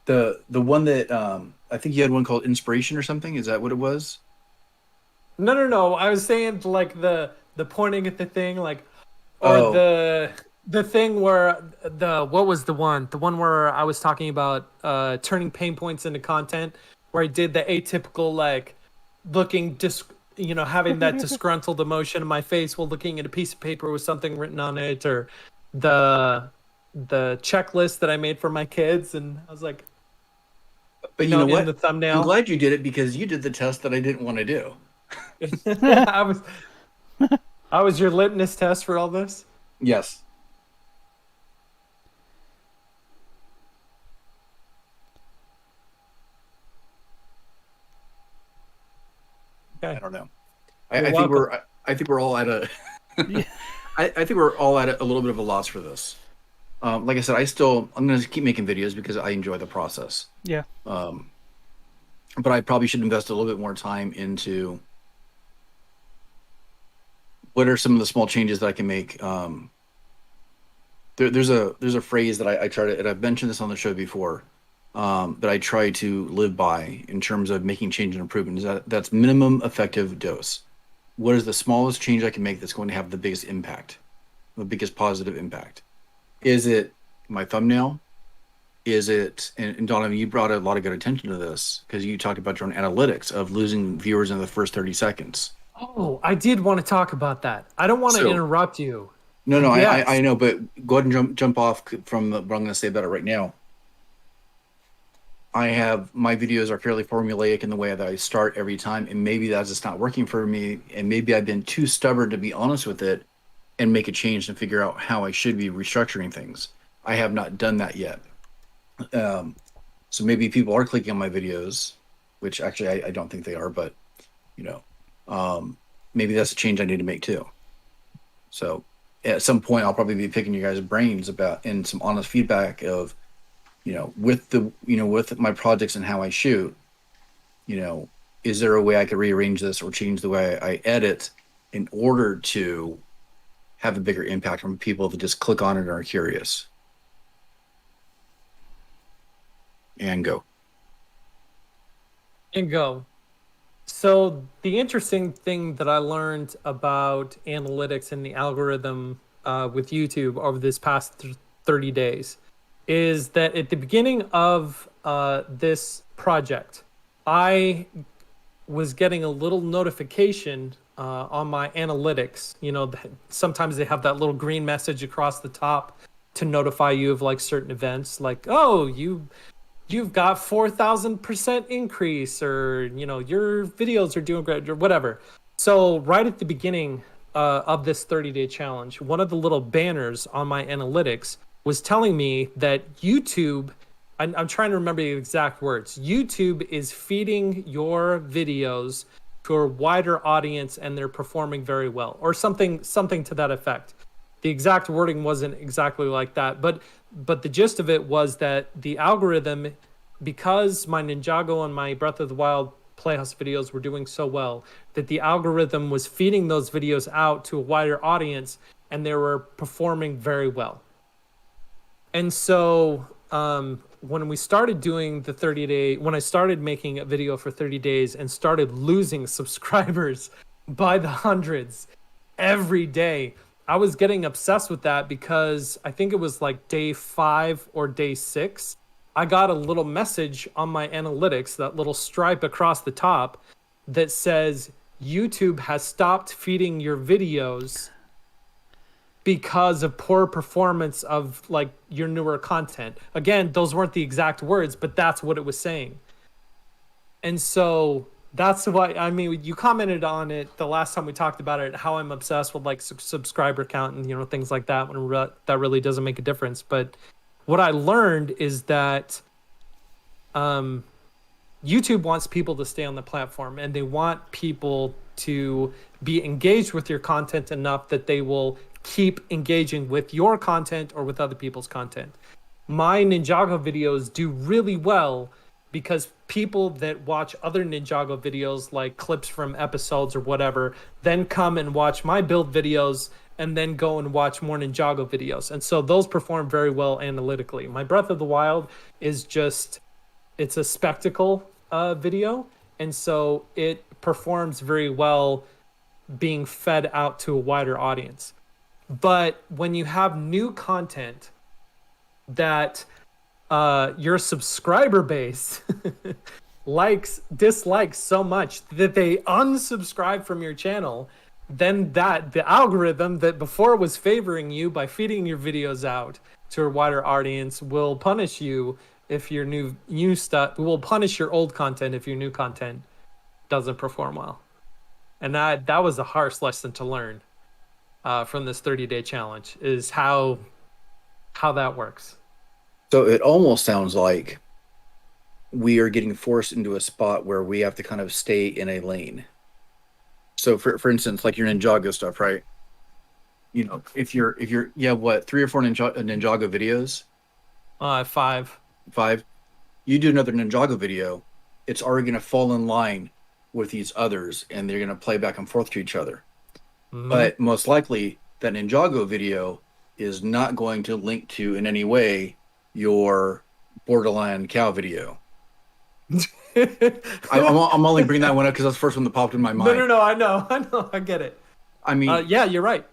The one that I think you had one called Inspiration or something. Is that what it was? No. I was saying like the pointing at the thing, like, or the thing where what was the one? The one where I was talking about turning pain points into content, where I did the atypical like looking having that disgruntled emotion in my face while looking at a piece of paper with something written on it, or the the checklist that I made for my kids, and I was like, But you know in what? the I'm thumbnail. glad you did it because you did the test that I didn't want to do. I was your litmus test for all this. Yes. Okay. I don't know. You're I think welcome. I think we're all at a Yeah. I think we're all at a little bit of a loss for this. Like I said, I'm going to keep making videos because I enjoy the process. Yeah. But I probably should invest a little bit more time into what are some of the small changes that I can make. There's a phrase that I try to, and I've mentioned this on the show before, that I try to live by in terms of making change and improvement. Is that's minimum effective dose. What is the smallest change I can make that's going to have the biggest impact, the biggest positive impact? Is it my thumbnail? Is it, and Donovan, you brought a lot of good attention to this because you talked about your own analytics of losing viewers in the first 30 seconds. Oh, I did want to talk about that. I don't want to So, interrupt you. no, I Yes. know, but go ahead and jump off from what I'm going to say about it right now. I have my videos are fairly formulaic in the way that I start every time, and maybe that's just not working for me, and maybe I've been too stubborn to be honest with it and make a change and figure out how I should be restructuring things. I have not done that yet. So maybe people are clicking on my videos, which actually I don't think they are, but you know, maybe that's a change I need to make too. So at some point, I'll probably be picking you guys' brains about and some honest feedback of, with my projects and how I shoot, is there a way I could rearrange this or change the way I edit in order to have a bigger impact on people that just click on it and are curious? And go. And go. So the interesting thing that I learned about analytics and the algorithm with YouTube over this past 30 days is that at the beginning of this project, I was getting a little notification on my analytics. Sometimes they have that little green message across the top to notify you of like certain events, like, oh, you've got 4,000% increase, or your videos are doing great, or whatever. So right at the beginning of this 30-day challenge, one of the little banners on my analytics was telling me that YouTube, I'm trying to remember the exact words, YouTube is feeding your videos to a wider audience and they're performing very well, or something to that effect. The exact wording wasn't exactly like that, but the gist of it was that the algorithm, because my Ninjago and my Breath of the Wild Playhouse videos were doing so well, that the algorithm was feeding those videos out to a wider audience and they were performing very well. And so when we started doing the 30-day, when I started making a video for 30 days and started losing subscribers by the hundreds every day, I was getting obsessed with that because I think it was like day 5 or day 6. I got a little message on my analytics, that little stripe across the top that says YouTube has stopped feeding your videos because of poor performance of like your newer content. Again, those weren't the exact words, but that's what it was saying. And so that's why, I mean, you commented on it the last time we talked about it, how I'm obsessed with like subscriber count and things like that, when that really doesn't make a difference. But what I learned is that YouTube wants people to stay on the platform, and they want people to be engaged with your content enough that they will keep engaging with your content or with other people's content. My Ninjago videos do really well because people that watch other Ninjago videos, like clips from episodes or whatever, then come and watch my build videos and then go and watch more Ninjago videos. And so those perform very well analytically. My Breath of the Wild is just, it's a spectacle video. And so it performs very well being fed out to a wider audience. But when you have new content that your subscriber base dislikes so much that they unsubscribe from your channel, then the algorithm that before was favoring you by feeding your videos out to a wider audience will punish you if your new stuff will punish your old content if your new content doesn't perform well. And that was a harsh lesson to learn from this 30-day challenge, is how that works. So it almost sounds like we are getting forced into a spot where we have to kind of stay in a lane. So for instance, like your Ninjago stuff, right? You know, if you're you have what, 3 or 4 Ninjago videos, 5. 5, you do another Ninjago video, it's already going to fall in line with these others, and they're going to play back and forth to each other. Mhm. But most likely, that Ninjago video is not going to link to in any way your Borderland cow video. I'm only bringing that one up because that's the first one that popped in my mind. No, I know, I get it. I mean, yeah, you're right.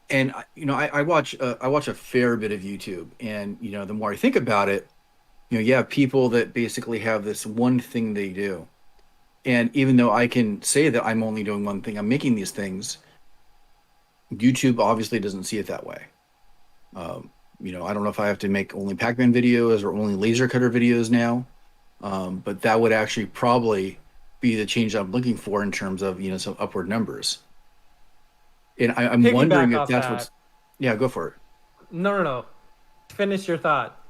and you know, I watch a fair bit of YouTube, and you know, the more I think about it, you know, you have people that basically have this one thing they do, and even though I can say that I'm only doing one thing, I'm making these things, YouTube obviously doesn't see it that way. You know, I don't know if I have to make only Pac-Man videos or only laser cutter videos now, but that would actually probably be the change I'm looking for in terms of, you know, some upward numbers. And I'm Piggyback wondering if off that's that. what's. Yeah, go for it. No. Finish your thought.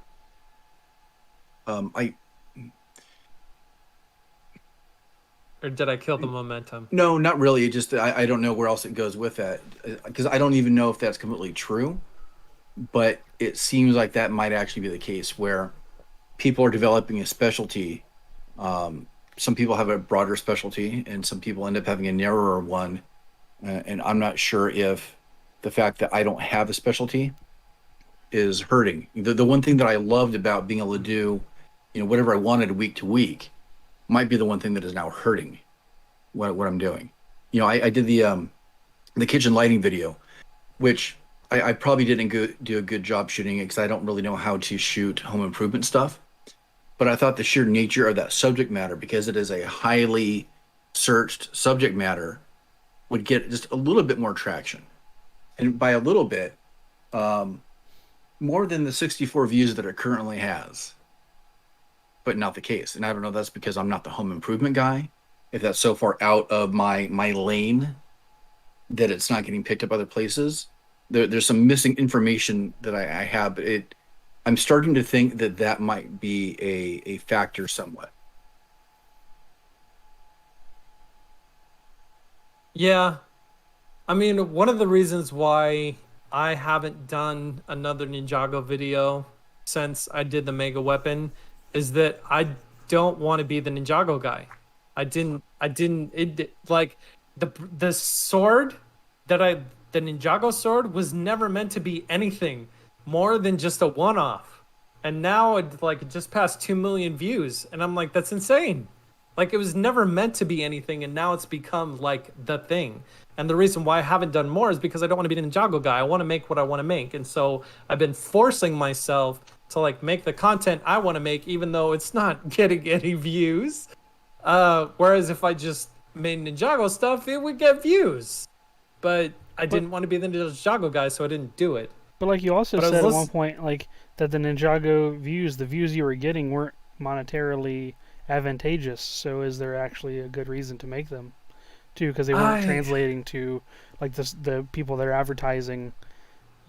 I Or did I kill the momentum? No, not really. Just I don't know where else it goes with that, because I don't even know if that's completely true. But it seems like that might actually be the case where people are developing a specialty. Some people have a broader specialty, and some people end up having a narrower one. And I'm not sure if the fact that I don't have a specialty is hurting. The one thing that I loved about being able to do, you know, whatever I wanted week to week, might be the one thing that is now hurting what I'm doing. You know, I did the kitchen lighting video, which I probably didn't do a good job shooting it because I don't really know how to shoot home improvement stuff. But I thought the sheer nature of that subject matter, because it is a highly searched subject matter, would get just a little bit more traction. And by a little bit, more than the 64 views that it currently has. But not the case. And I don't know if that's because I'm not the home improvement guy, if that's so far out of my lane that it's not getting picked up other places. There's some missing information that I have, but I'm starting to think that might be a factor somewhat. Yeah. I mean, one of the reasons why I haven't done another Ninjago video since I did the Mega Weapon is that I don't want to be the Ninjago guy. Like the sword the Ninjago sword was never meant to be anything more than just a one-off. And now it just passed 2 million views, and I'm like, that's insane. Like, it was never meant to be anything, and now it's become like the thing. And the reason why I haven't done more is because I don't want to be the Ninjago guy. I want to make what I want to make. And so I've been forcing myself to make the content I want to make, even though it's not getting any views. Whereas if I just made Ninjago stuff, it would get views. But I didn't want to be the Ninjago guy, so I didn't do it. But like you also said at one point, that the Ninjago views, the views you were getting weren't monetarily advantageous. So is there actually a good reason to make them, too? Because they weren't translating to the people that are advertising,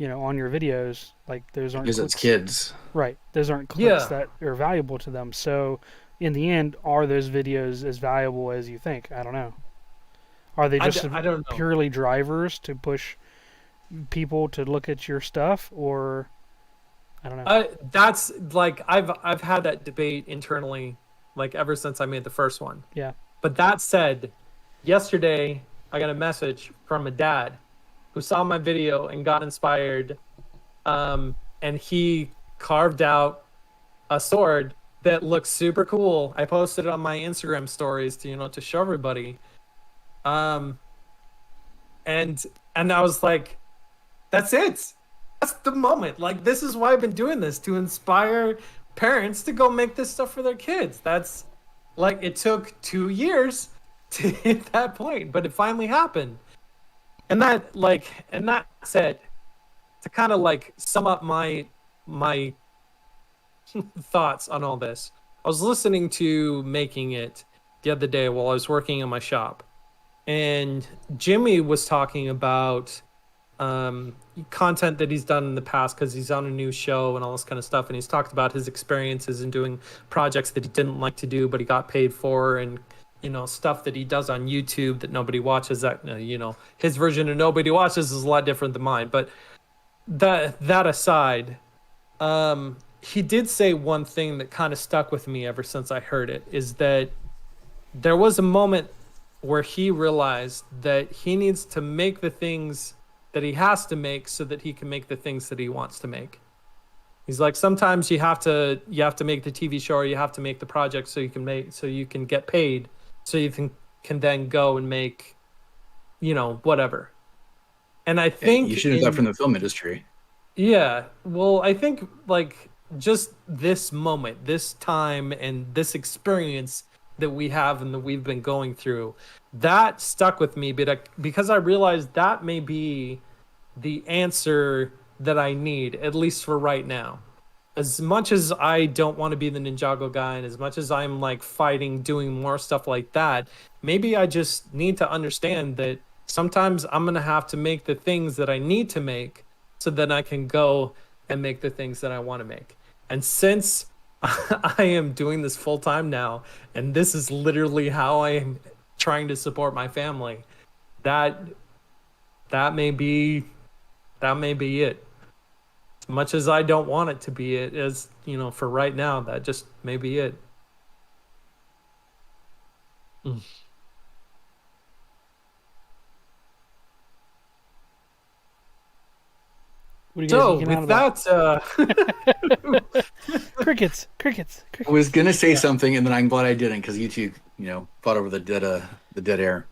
on your videos. Those aren't because clicks. It's kids, right? Those aren't clicks that are valuable to them. So in the end, are those videos as valuable as you think? I don't know. Are they just I don't know. purely drivers to push people to look at your stuff, or I don't know. That's I've had that debate internally, ever since I made the first one. Yeah. But that said, yesterday I got a message from a dad who saw my video and got inspired, and he carved out a sword that looks super cool. I posted it on my Instagram stories to show everybody. And I was like, that's it. That's the moment. This is why I've been doing this, to inspire parents to go make this stuff for their kids. That's it took 2 years to hit that point, but it finally happened. And that said, to kind of like sum up my thoughts on all this, I was listening to Making It the other day while I was working in my shop, and Jimmy was talking about content that he's done in the past because he's on a new show and all this kind of stuff, and he's talked about his experiences in doing projects that he didn't like to do but he got paid for, and stuff that he does on YouTube that nobody watches, that his version of nobody watches is a lot different than mine. But that aside, he did say one thing that kind of stuck with me ever since I heard it, is that there was a moment where he realized that he needs to make the things that he has to make so that he can make the things that he wants to make. He's like, sometimes you have to make the TV show, or you have to make the project so you can get paid, so you can then go and make, whatever. And I think you should have got from the film industry. Yeah, well, I think like just this moment, this time, and this experience that we have and that we've been going through, that stuck with me, because I realized that may be the answer that I need, at least for right now. As much as I don't want to be the Ninjago guy, and as much as I'm like fighting, doing more stuff like that, maybe I just need to understand that sometimes I'm going to have to make the things that I need to make so that I can go and make the things that I want to make. And since I am doing this full time now, and this is literally how I am trying to support my family, that may be it. As much as I don't want it to be it, as for right now, that just may be it. What are you guys So geeking out with about? that, crickets. I was gonna say something, and then I'm glad I didn't, because you two, fought over the dead air.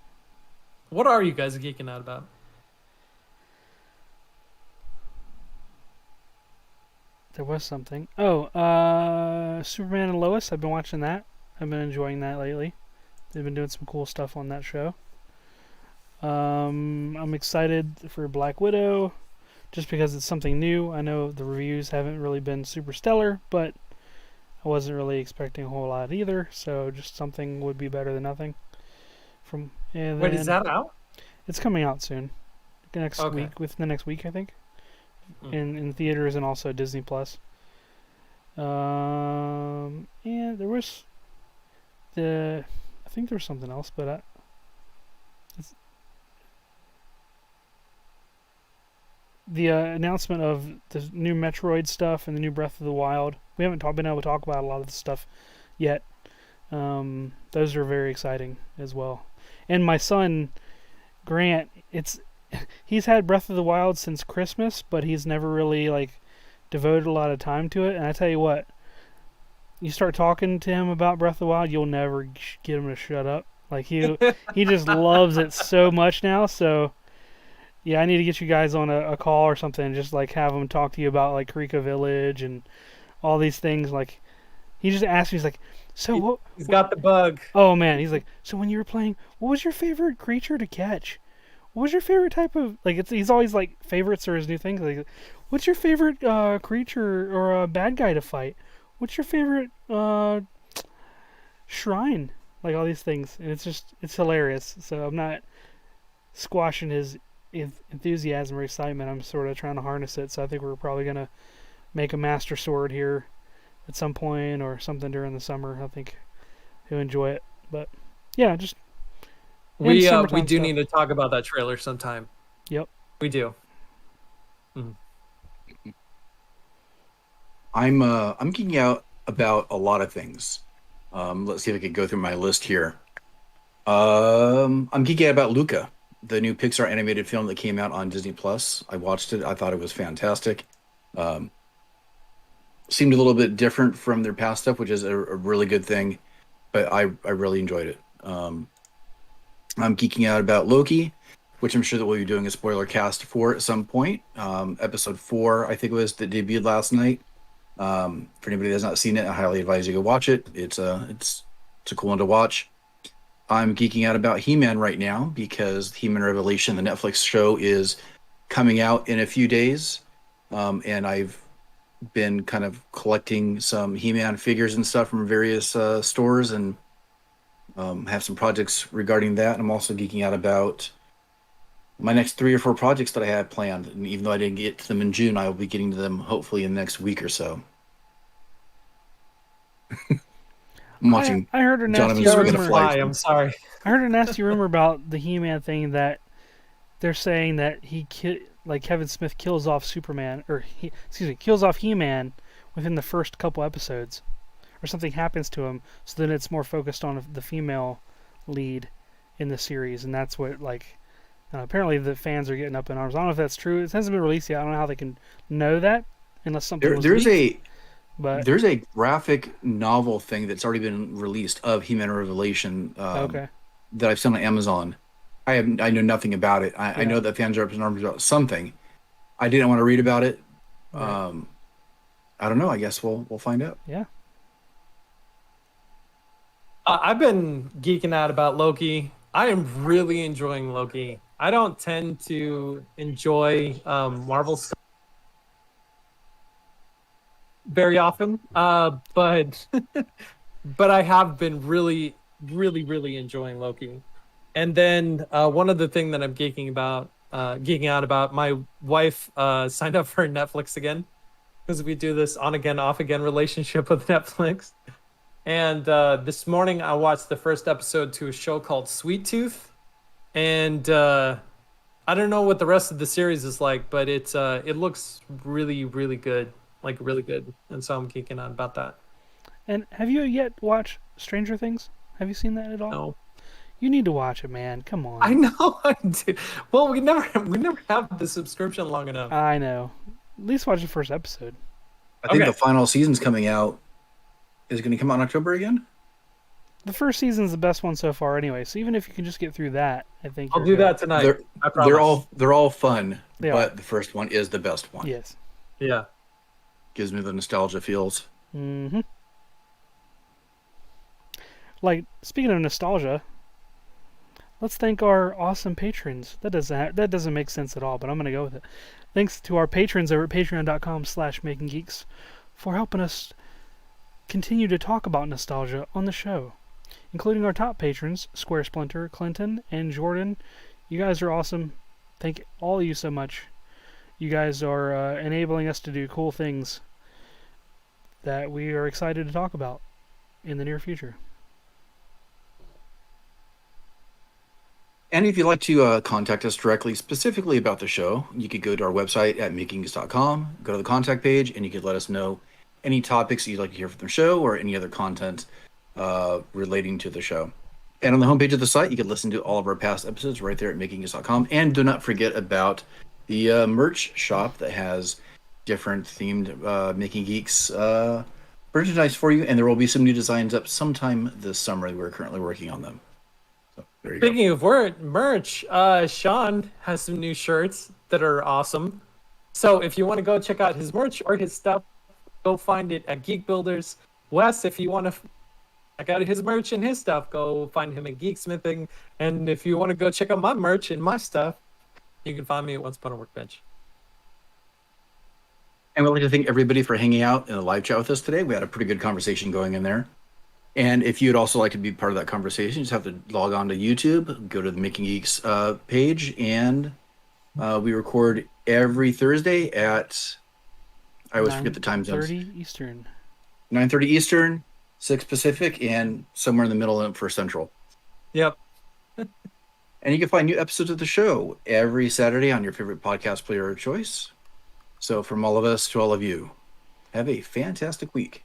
what are you guys geeking out about? There was something. Oh, Superman and Lois. I've been watching that. I've been enjoying that lately. They've been doing some cool stuff on that show. I'm excited for Black Widow, just because it's something new. I know the reviews haven't really been super stellar, but I wasn't really expecting a whole lot either. So just something would be better than nothing. Wait, is that out? It's coming out soon. Next Okay. week, I think. In theaters and also Disney Plus. And there was I think there was something else, but the announcement of the new Metroid stuff and the new Breath of the Wild. We haven't been able to talk about a lot of the stuff yet. Those are very exciting as well. And my son Grant, he's had Breath of the Wild since Christmas, but he's never really devoted a lot of time to it. And I tell you what, you start talking to him about Breath of the Wild, you'll never get him to shut up. He just loves it so much now. So yeah, I need to get you guys on a call or something, and just have him talk to you about Krika Village and all these things. He just asked me, he's like, so what? He's got the bug. Oh man, he's like, so when you were playing, what was your favorite creature to catch? What was your favorite type of he's always favorites are his new things. What's your favorite creature or bad guy to fight? What's your favorite shrine? All these things, and it's hilarious. So I'm not squashing his enthusiasm or excitement. I'm sort of trying to harness it. So I think we're probably gonna make a master sword here at some point or something during the summer. I think he'll enjoy it. But yeah, just We do stuff. need to talk about that trailer sometime. Yep. We do. I'm geeking out about a lot of things. Let's see if I can go through my list here. I'm geeking out about Luca, the new Pixar animated film that came out on Disney Plus. I watched it. I thought it was fantastic. Seemed a little bit different from their past stuff, which is a really good thing. But I really enjoyed it. I'm geeking out about Loki, which I'm sure that we'll be doing a spoiler cast for at some point. Episode 4, I think it was, that debuted last night. For anybody that has not seen it, I highly advise you go watch it. It's a cool one to watch. I'm geeking out about He-Man right now because He-Man Revelation, the Netflix show, is coming out in a few days. And I've been kind of collecting some He-Man figures and stuff from various stores and have some projects regarding that. And I'm also geeking out about my next 3 or 4 projects that I had planned. And even though I didn't get to them in June, I will be getting to them hopefully in the next week or so. I'm watching I heard a Jonathan nasty swing in a rumor. flight. I'm sorry. I heard a nasty rumor about the He-Man thing that they're saying that like Kevin Smith kills off Superman, or kills off He-Man within the first couple episodes, or something happens to him, so then it's more focused on the female lead in the series, and that's what apparently the fans are getting up in arms. I don't know if that's true. It hasn't been released yet. I don't know how they can know that unless something was leaked. There's a graphic novel thing that's already been released of He-Man Revelation Okay. that I've seen on Amazon. I know nothing about it. I know that fans are up in arms about something. I didn't want to read about it. Right. I don't know. I guess we'll find out. Yeah. I've been geeking out about Loki. I am really enjoying Loki. I don't tend to enjoy Marvel stuff very often, but but I have been really, really, really enjoying Loki. And then one other thing that I'm geeking out about, my wife signed up for Netflix again because we do this on again, off again relationship with Netflix. And this morning I watched the first episode to a show called Sweet Tooth, and I don't know what the rest of the series is like, but it looks really, really good, like really good, and so I'm geeking out about that. And have you yet watched Stranger Things? Have you seen that at all? No, You need to watch it, man. Come on. I know I do. Well, we never have the subscription long enough. I know. At least watch the first episode. I think Okay. the final season's coming out. Is it going to come out in October again? The first season's the best one so far, anyway. So even if you can just get through that, I think I'll you're do good. that tonight. They're I promise. they're all fun, They but are. the first one is the best one. Yes. Yeah. Gives me the nostalgia feels. Mm-hmm. Like, speaking of nostalgia, let's thank our awesome patrons. That doesn't make sense at all, but I'm gonna go with it. Thanks to our patrons over at patreon.com/makinggeeks for helping us continue to talk about nostalgia on the show, including our top patrons, Square Splinter, Clinton, and Jordan. You guys are awesome. Thank all of you so much. You guys are enabling us to do cool things that we are excited to talk about in the near future. And if you'd like to contact us directly, specifically about the show, you could go to our website at makinggeeks.com, go to the contact page, and you could let us know any topics you'd like to hear from the show or any other content relating to the show. And on the homepage of the site, you can listen to all of our past episodes right there at makinggeeks.com. And do not forget about the merch shop that has different themed Making Geeks merchandise for you. And there will be some new designs up sometime this summer. We're currently working on them. So there you go. Speaking of merch, Sean has some new shirts that are awesome. So if you want to go check out his merch or his stuff, go find it at Geek Builders. Wes, if you want to check out his merch and his stuff, go find him at Geeksmithing. And if you want to go check out my merch and my stuff, you can find me at Once Upon a Workbench. And we'd like to thank everybody for hanging out in the live chat with us today. We had a pretty good conversation going in there. And if you'd also like to be part of that conversation, you just have to log on to YouTube, go to the Making Geeks page, and we record every Thursday at, I always forget the time zones. 9:30 Eastern. 9:30 Eastern, 6 Pacific, and somewhere in the middle for Central. Yep. And you can find new episodes of the show every Saturday on your favorite podcast player of choice. So from all of us to all of you, have a fantastic week.